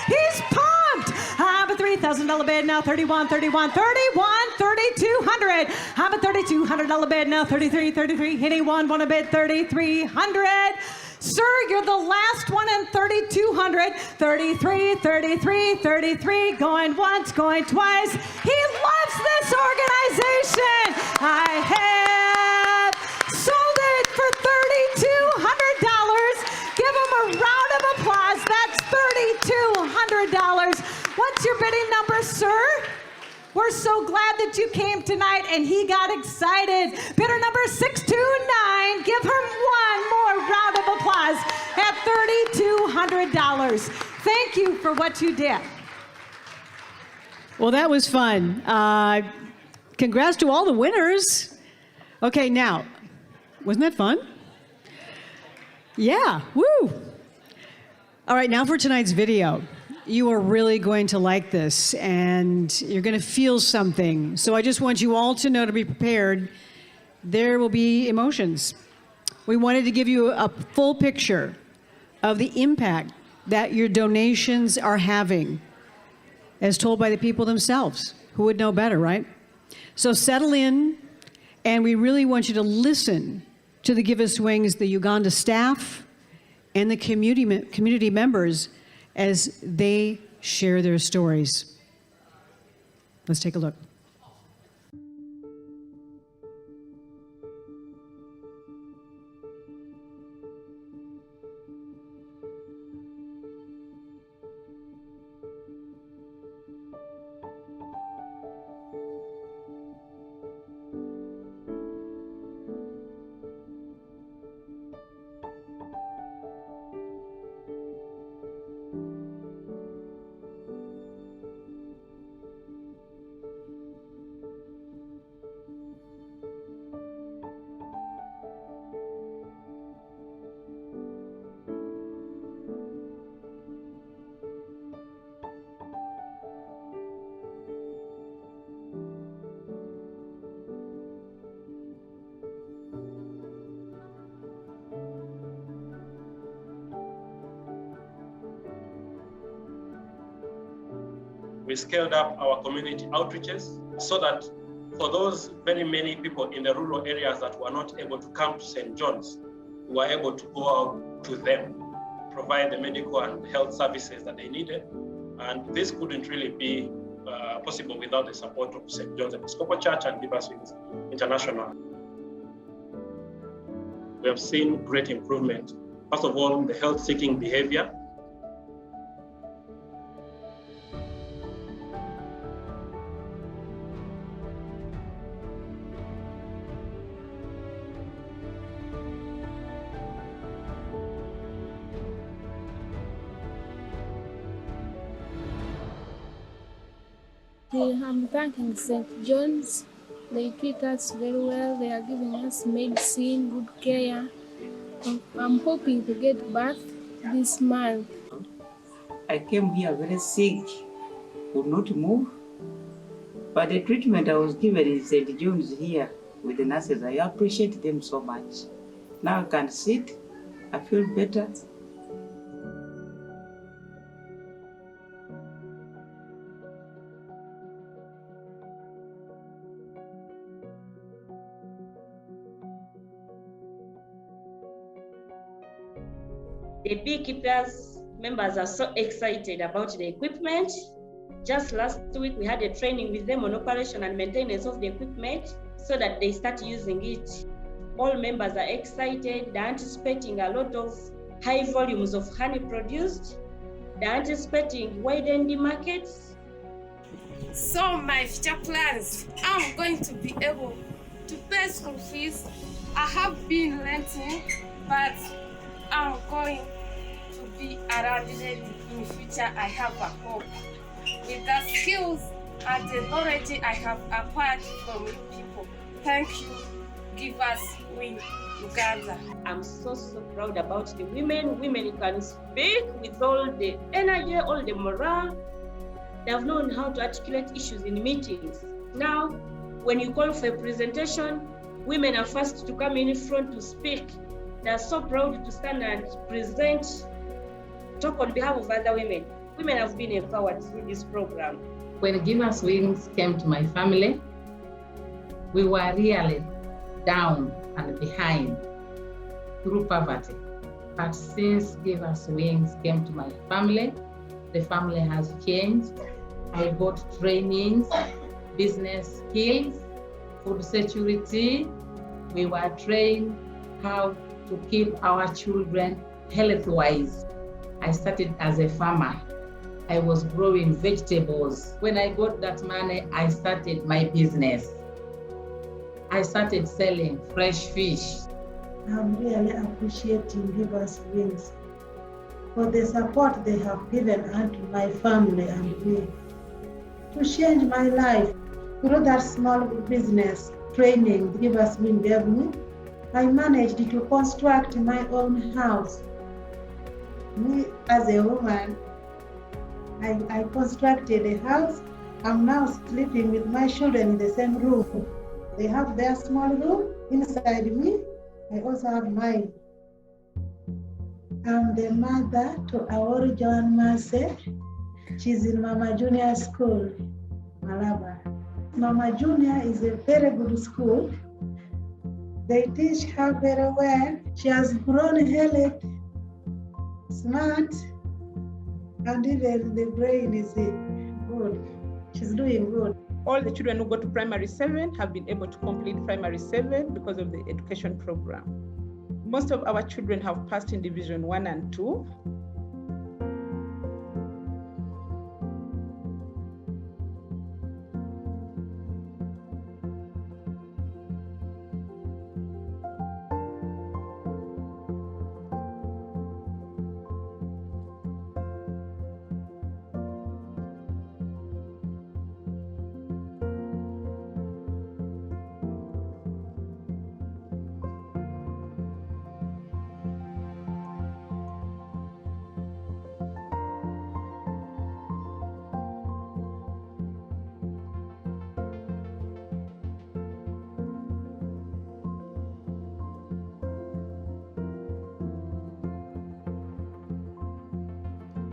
He's pumped. How about $3,000 bid now, 31, 31, 31, 3,200. How about $3,200 bid now, 33, 33. Anyone want to bid 3,300? Sir, you're the last one in 3,200. 33, 33, 33. Going once, going twice. He loves this organization. I have sold it for $3,200. Give him a round of applause. That's $3,200. What's your bidding number, sir? We're so glad that you came tonight and he got excited. Bidder number 629. Give her one more round of applause at $3,200. Thank you for what you did. Well, that was fun. Congrats to all the winners. Okay, now, wasn't that fun? Yeah, woo. All right, now for tonight's video. You are really going to like this, and you're going to feel something. So I just want you all to know, to be prepared. There will be emotions. We wanted to give you a full picture of the impact that your donations are having, as told by the people themselves, who would know better, right? So settle in, and we really want you to listen to the Give Us Wings, the Uganda staff, and the community members as they share their stories. Let's take a look. We scaled up our community outreaches so that for those very many people in the rural areas that were not able to come to St. John's, we were able to go out to them, provide the medical and health services that they needed. And this couldn't really be possible without the support of St. John's Episcopal Church and Give Us Wings International. We have seen great improvement. First of all, the health-seeking behavior. I'm thanking St. John's. They treat us very well. They are giving us medicine, good care. I'm hoping to get birth this month. I came here very sick, could not move. But the treatment I was given in St. John's here with the nurses, I appreciate them so much. Now I can sit, I feel better. The beekeepers members are so excited about the equipment. Just last week, we had a training with them on operation and maintenance of the equipment so that they start using it. All members are excited. They're anticipating a lot of high volumes of honey produced. They're anticipating widened markets. So my future plans, I'm going to be able to pay school fees. I have been renting, but I'm going to be around in future. I have a hope. With the skills and the knowledge I have acquired from you people. Thank you. Give Us Wings. Uganda. I'm so proud about the women. Women can speak with all the energy, all the morale. They have known how to articulate issues in meetings. Now, when you call for a presentation, women are first to come in front to speak. They are so proud to stand and present, talk on behalf of other women. Women have been empowered through this program. When Give Us Wings came to my family, we were really down and behind through poverty. But since Give Us Wings came to my family, the family has changed. I got trainings, business skills, food security. We were trained how to keep our children health-wise. I started as a farmer. I was growing vegetables. When I got that money, I started my business. I started selling fresh fish. I'm really appreciating Give Us Wings for the support they have given unto my family and me to change my life. Through that small business training Give Us Wings gave me, I managed to construct my own house. Me as a woman, I constructed a house. I'm now sleeping with my children in the same room. They have their small room inside me. I also have mine. I'm the mother to Awori Joan Mase. She's in Mama Junior School, Malaba. Mama Junior is a very good school. They teach her very well. She has grown healthy, smart, and even the brain is good. She's doing good. All the children who go to primary 7 have been able to complete primary 7 because of the education program. Most of our children have passed in division 1 and 2.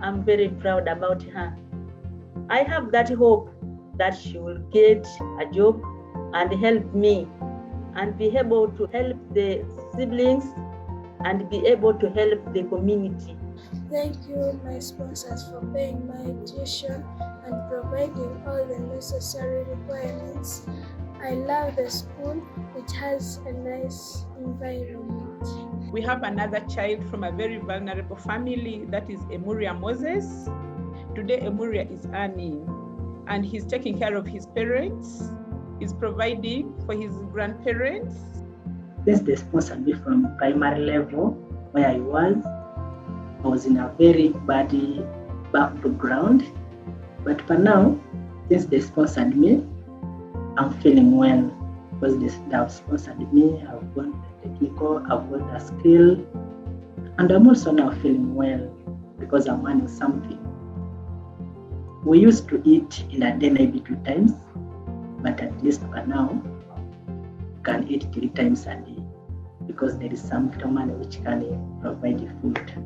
I'm very proud about her. I have that hope that she will get a job and help me and be able to help the siblings and be able to help the community. Thank you, my sponsors, for paying my tuition and providing all the necessary requirements. I love the school, which has a nice environment. We have another child from a very vulnerable family, that is Emuria Moses. Today, Emuria is earning, and he's taking care of his parents. He's providing for his grandparents. Since they sponsored me from primary level, where I was in a very bad background. But for now, since they sponsored me, I'm feeling well because they have sponsored me. I've got the technical, I've got the skill, and I'm also now feeling well because I'm learning something. We used to eat in a day maybe 2 times, but at least for now, we can eat 3 times a day because there is some little money which can provide the food.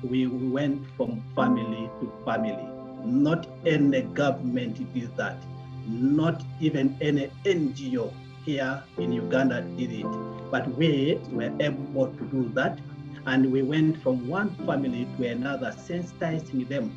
We went from family to family. Not any government did that. Not even any NGO here in Uganda did it. But we were able to do that. And we went from one family to another, sensitizing them.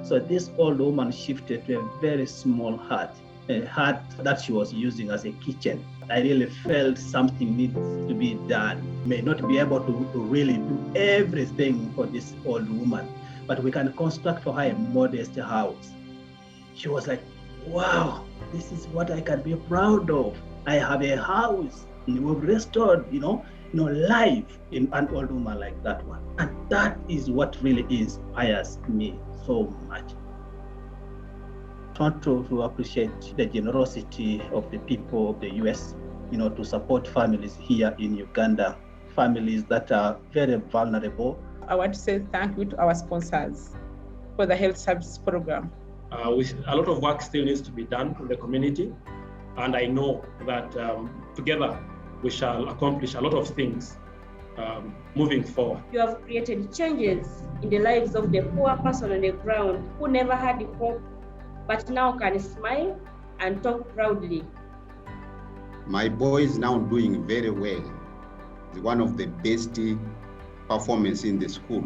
So this old woman shifted to a very small hut, a hut that she was using as a kitchen. I really felt something needs to be done. May not be able to really do everything for this old woman, but we can construct for her a modest house. She was like, wow, this is what I can be proud of. I have a house. We've restored, life in an old woman like that one. And that is what really inspires me so much. I want to appreciate the generosity of the people of the US, to support families here in Uganda, families that are very vulnerable. I want to say thank you to our sponsors for the health services program. A lot of work still needs to be done in the community, and I know that together we shall accomplish a lot of things moving forward. You have created changes in the lives of the poor person on the ground who never had hope, but now can smile and talk proudly. My boy is now doing very well. He's one of the best performance in the school.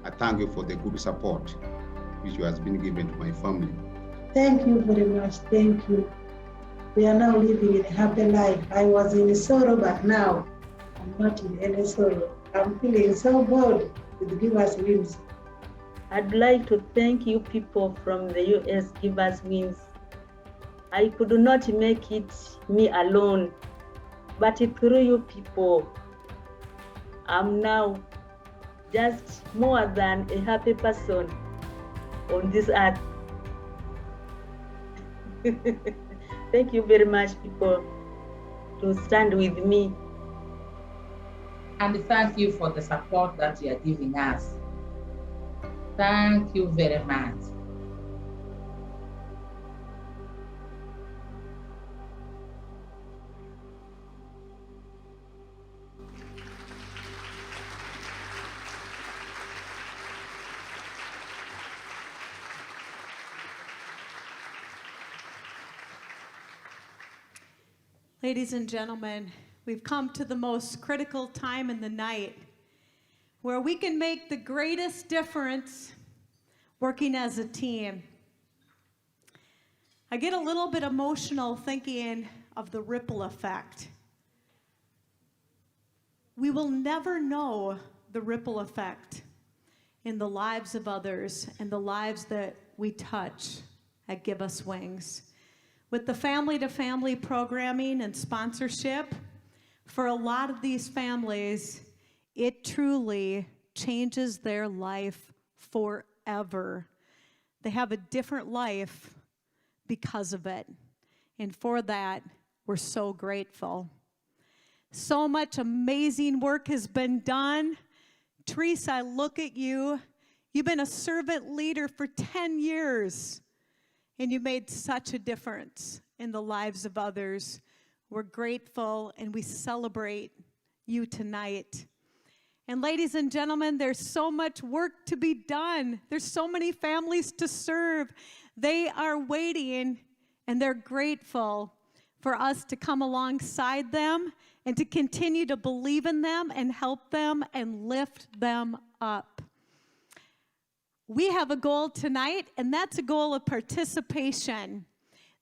I thank you for the good support which has been given to my family. Thank you very much. Thank you. We are now living in a happy life. I was in sorrow, but now I'm not in any sorrow. I'm feeling so bold with Give Us Wings. I'd like to thank you people from the US Give Us Wings. I could not make it me alone, but through you people, I'm now just more than a happy person on this earth. Thank you very much, people, to stand with me. And thank you for the support that you are giving us. Thank you very much. Ladies and gentlemen, we've come to the most critical time in the night where we can make the greatest difference working as a team. I get a little bit emotional thinking of the ripple effect. We will never know the ripple effect in the lives of others and the lives that we touch at Give Us Wings. With the family-to-family programming and sponsorship, for a lot of these families, it truly changes their life forever. They have a different life because of it. And for that, we're so grateful. So much amazing work has been done. Teresa, I look at you. You've been a servant leader for 10 years. And you made such a difference in the lives of others. We're grateful and we celebrate you tonight. And ladies and gentlemen, there's so much work to be done. There's so many families to serve. They are waiting and they're grateful for us to come alongside them and to continue to believe in them and help them and lift them up. We have a goal tonight, and that's a goal of participation,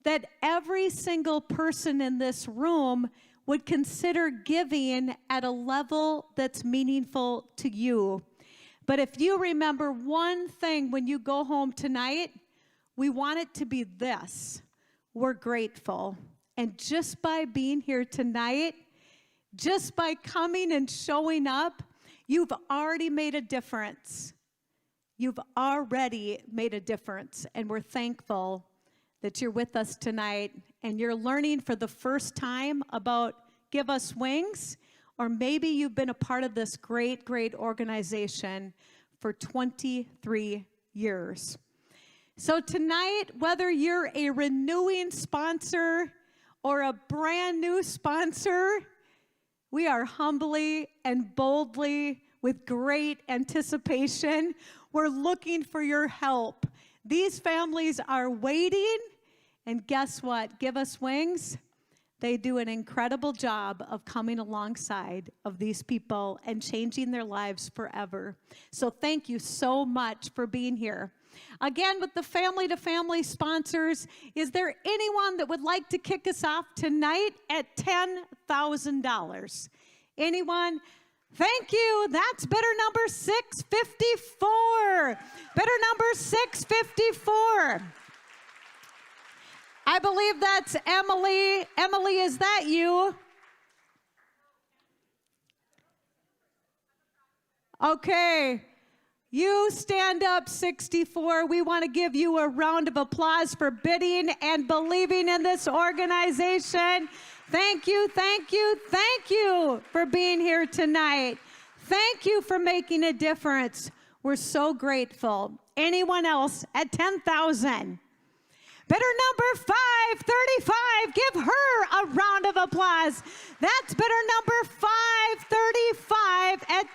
that every single person in this room would consider giving at a level that's meaningful to you. But if you remember one thing when you go home tonight, we want it to be this: we're grateful. And just by being here tonight, just by coming and showing up, you've already made a difference. You've already made a difference, and we're thankful that you're with us tonight and you're learning for the first time about Give Us Wings, or maybe you've been a part of this great, great organization for 23 years. So tonight, whether you're a renewing sponsor or a brand new sponsor, we are humbly and boldly, with great anticipation, we're looking for your help. These families are waiting, and guess what? Give Us Wings, They do an incredible job of coming alongside of these people and changing their lives forever. So thank you so much for being here. Again, with the family-to-family sponsors, is there anyone that would like to kick us off tonight at $10,000? Anyone? Thank you. That's bidder number 654. Bidder number 654. I believe that's Emily. Emily, is that you? Okay. You stand up, 64. We want to give you a round of applause for bidding and believing in this organization. Thank you, thank you, thank you for being here tonight. Thank you for making a difference. We're so grateful. Anyone else at 10,000? Bidder number 535. Give her a round of applause. That's bidder number 535 at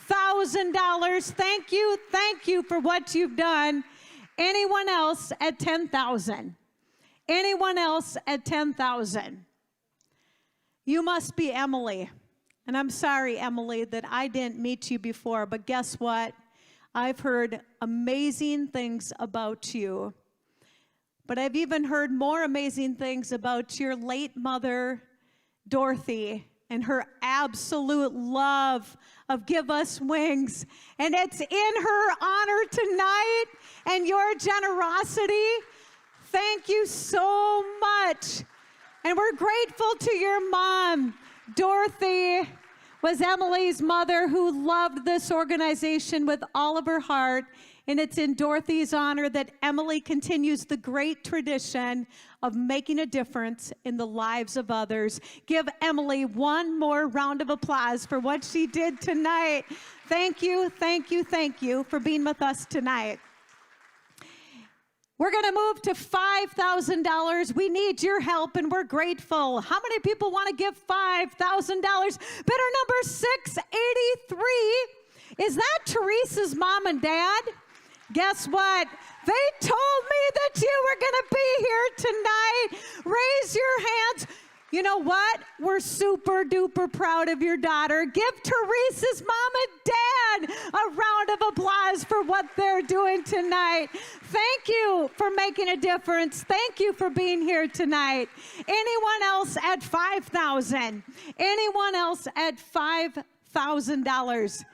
$10,000. Thank you for what you've done. Anyone else at 10,000? Anyone else at 10,000? You must be Emily. And I'm sorry, Emily, that I didn't meet you before, but guess what? I've heard amazing things about you. But I've even heard more amazing things about your late mother, Dorothy, and her absolute love of Give Us Wings. And it's in her honor tonight and your generosity. Thank you so much. And we're grateful to your mom. Dorothy was Emily's mother who loved this organization with all of her heart. And it's in Dorothy's honor that Emily continues the great tradition of making a difference in the lives of others. Give Emily one more round of applause for what she did tonight. Thank you, thank you, thank you for being with us tonight. We're going to move to $5,000. We need your help, and we're grateful. How many people want to give $5,000? Bidder number 683. Is that Teresa's mom and dad? Guess what? They told me that you were going to be here tonight. Raise your hands. You know what? We're super duper proud of your daughter. Give Teresa's mom and dad a round of applause for what they're doing tonight. Thank you for making a difference. Thank you for being here tonight. Anyone else at $5,000? Anyone else at $5,000?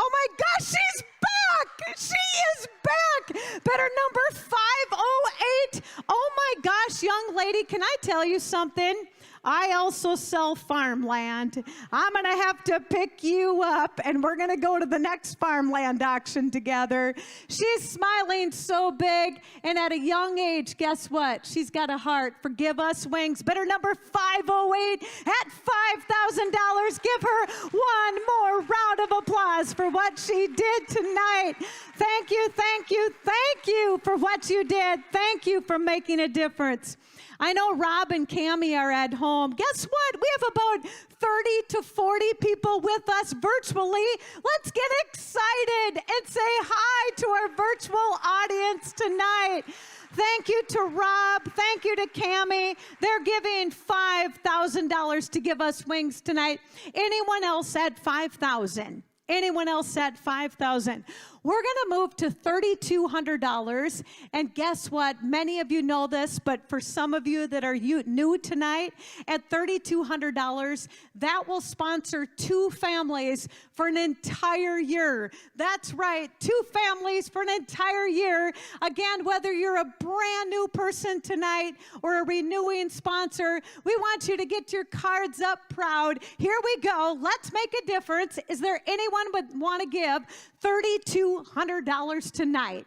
Oh my gosh, she's back! She is back! Bidder number 508. Oh my gosh, young lady, can I tell you something? I also sell farmland. I'm going to have to pick you up, and we're going to go to the next farmland auction together. She's smiling so big, and at a young age, guess what? She's got a heart for Give Us Wings. Bidder number 508 at $5,000. Give her one more round of applause for what she did tonight. Thank you, thank you, thank you for what you did. Thank you for making a difference. I know Rob and Cammie are at home. Guess what? We have about 30 to 40 people with us virtually. Let's get excited and say hi to our virtual audience tonight. Thank you to Rob. Thank you to Cammie. They're giving $5,000 to Give Us Wings tonight. Anyone else at $5,000? Anyone else at $5,000? We're going to move to $3,200. And guess what? Many of you know this, but for some of you that are new tonight, at $3,200, that will sponsor 2 families for an entire year. That's right, 2 families for an entire year. Again, whether you're a brand new person tonight or a renewing sponsor, we want you to get your cards up proud. Here we go. Let's make a difference. Is there anyone would want to give $3,200 tonight?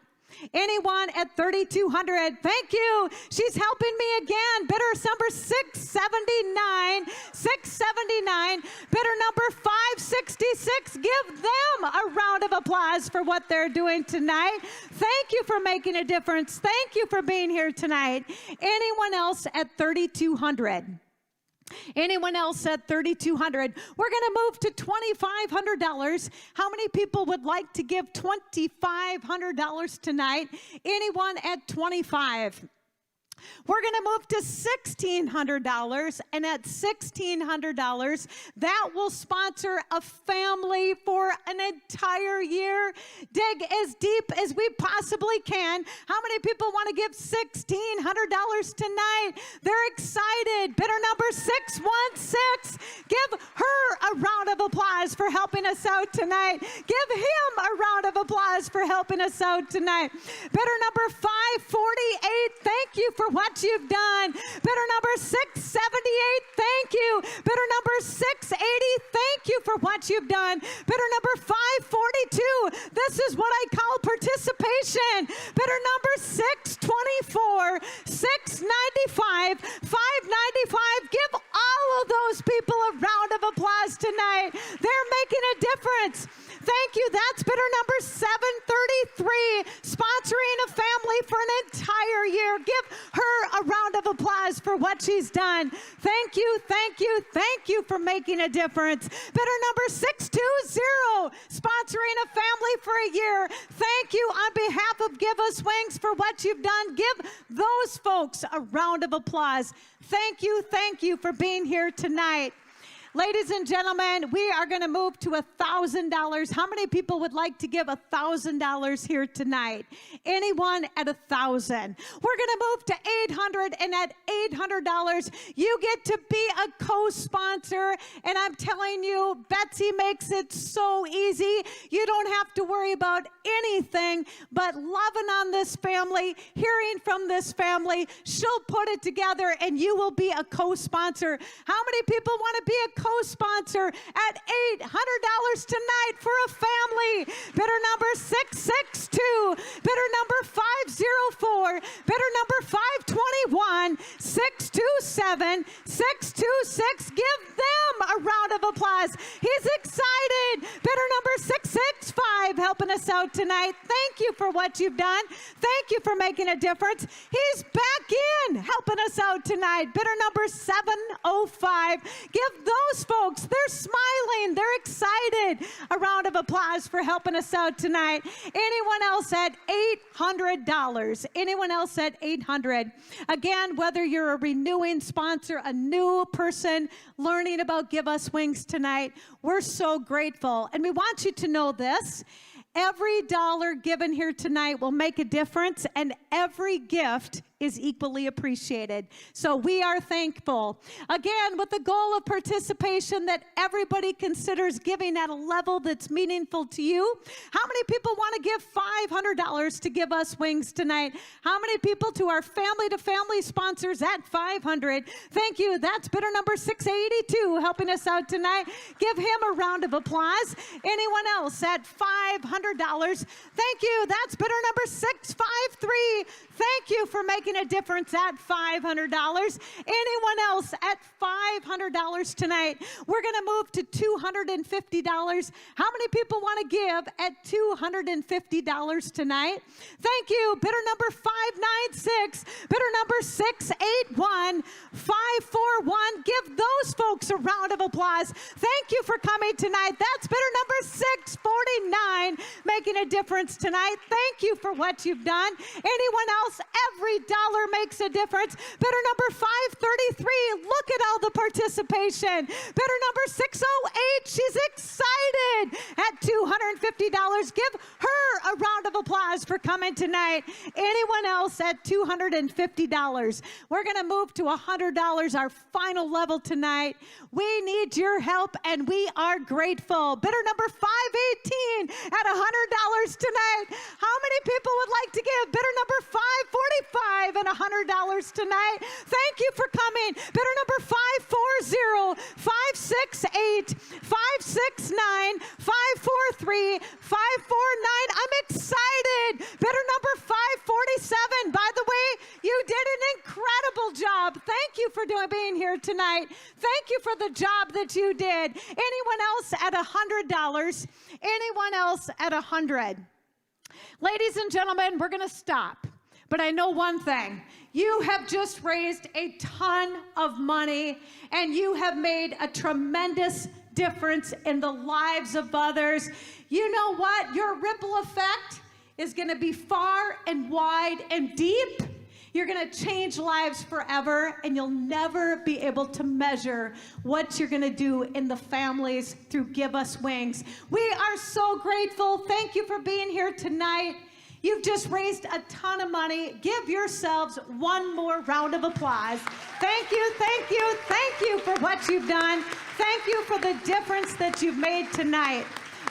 Anyone at $3,200? Thank you. She's helping me again. Bidder number 679. 679. Bidder number 566. Give them a round of applause for what they're doing tonight. Thank you for making a difference. Thank you for being here tonight. Anyone else at $3,200? Anyone else at $3,200? We're going to move to $2,500. How many people would like to give $2,500 tonight? Anyone at $25? We're going to move to $1,600, and at $1,600, that will sponsor a family for an entire year. Dig as deep as we possibly can. How many people want to give $1,600 tonight? They're excited. Bidder number 616. Give her a round of applause for helping us out tonight. Give him a round of applause for helping us out tonight. Bidder number 548, thank you for what you've done. Bidder number 678, thank you. Bidder number 680, thank you for what you've done. Bidder number 542, this is what I call participation. Bidder number 624, 695, 595. Give all of those people a round of applause tonight. They're making a difference. Thank you. That's bidder number 733, sponsoring a family for an entire year. Give her a round of applause for what she's done. Thank you, thank you, thank you for making a difference. Bidder number 620, sponsoring a family for a year. Thank you on behalf of Give Us Wings for what you've done. Give those folks a round of applause. Thank you for being here tonight. Ladies and gentlemen, we are going to move to $1,000. How many people would like to give $1,000 here tonight? Anyone at $1,000? We're going to move to $800, and at $800, you get to be a co-sponsor. And I'm telling you, Betsy makes it so easy. You don't have to worry about anything but loving on this family, hearing from this family. She'll put it together, and you will be a co-sponsor. How many people want to be a co-sponsor at $800 tonight for a family? Bidder number 662, bidder number 504, bidder number 521, 627, 626. Give them a round of applause. He's excited. Bidder number 665 helping us out tonight. Thank you for what you've done. Thank you for making a difference. He's back in helping us out tonight. Bidder number 705. Give those folks, they're smiling, they're excited. A round of applause for helping us out tonight. Anyone else at $800? Anyone else at $800? Again, whether you're a renewing sponsor, a new person learning about Give Us Wings tonight, we're so grateful. And we want you to know this. Every dollar given here tonight will make a difference, and every gift is equally appreciated. So we are thankful. Again, with the goal of participation that everybody considers giving at a level that's meaningful to you. How many people want to give $500 to Give Us Wings tonight? How many people to our family-to-family sponsors at $500? Thank you. That's bidder number 682 helping us out tonight. Give him a round of applause. Anyone else at $500? Thank you. That's bidder number 653. Thank you for making a difference at $500. Anyone else at $500 tonight? We're going to move to $250. How many people want to give at $250 tonight? Thank you. Bidder number 596, bidder number 681, 541. Give those folks a round of applause. Thank you for coming tonight. That's bidder number 649, making a difference tonight. Thank you for what you've done. Anyone else? Every dollar makes a difference. Bidder number 533, look at all the participation. Bidder number 608, she's excited at $250. Give her a round of applause for coming tonight. Anyone else at $250? We're going to move to $100, our final level tonight. We need your help, and we are grateful. Bidder number 518 at $100 tonight. How many people would like to give? Bidder number 545 and $100 tonight. Thank you for coming. Bidder number 540, 568, 569, 543, 549. I'm excited. Bidder number 547. By the way, you did an incredible job. Thank you for being here tonight. Thank you for the job that you did. Anyone else at $100? Anyone else at $100? Ladies and gentlemen, we're going to stop. But I know one thing. You have just raised a ton of money, and you have made a tremendous difference in the lives of others. You know what? Your ripple effect is going to be far and wide and deep. You're going to change lives forever, and you'll never be able to measure what you're going to do in the families through Give Us Wings. We are so grateful. Thank you for being here tonight. You've just raised a ton of money. Give yourselves one more round of applause. Thank you, thank you, thank you for what you've done. Thank you for the difference that you've made tonight.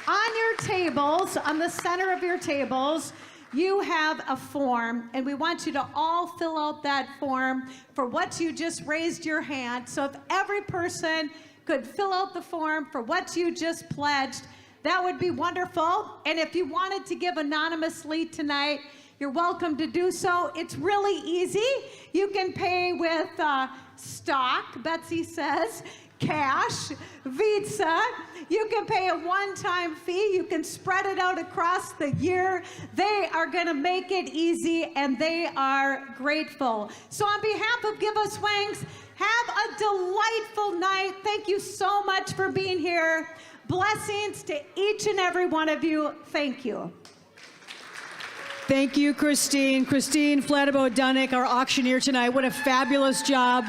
On your tables, on the center of your tables, you have a form, and we want you to all fill out that form for what you just raised your hand. So if every person could fill out the form for what you just pledged, that would be wonderful. And if you wanted to give anonymously tonight, you're welcome to do so. It's really easy. You can pay with stock, Betsy says, cash, Visa. You can pay a one-time fee. You can spread it out across the year. They are going to make it easy, and they are grateful. So on behalf of Give Us Wings, have a delightful night. Thank you so much for being here. Blessings to each and every one of you. Thank you. Thank you, Christine. Christine Flattabo-Dunnick, our auctioneer tonight. What a fabulous job.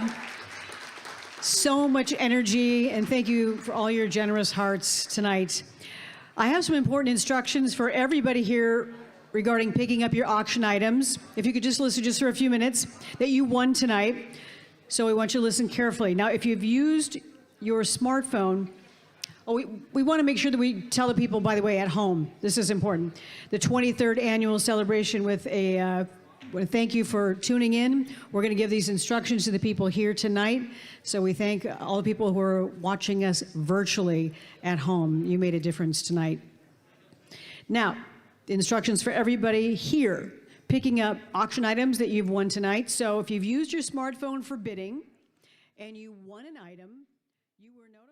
So much energy, and thank you for all your generous hearts tonight. I have some important instructions for everybody here regarding picking up your auction items. If you could just listen just for a few minutes, that you won tonight. So we want you to listen carefully. Now, if you've used your smartphone, we want to make sure that we tell the people, by the way, at home, this is important, the 23rd annual celebration with a thank you for tuning in. We're going to give these instructions to the people here tonight. So we thank all the people who are watching us virtually at home. You made a difference tonight. Now, the instructions for everybody here, picking up auction items that you've won tonight. So if you've used your smartphone for bidding and you won an item, you were notified.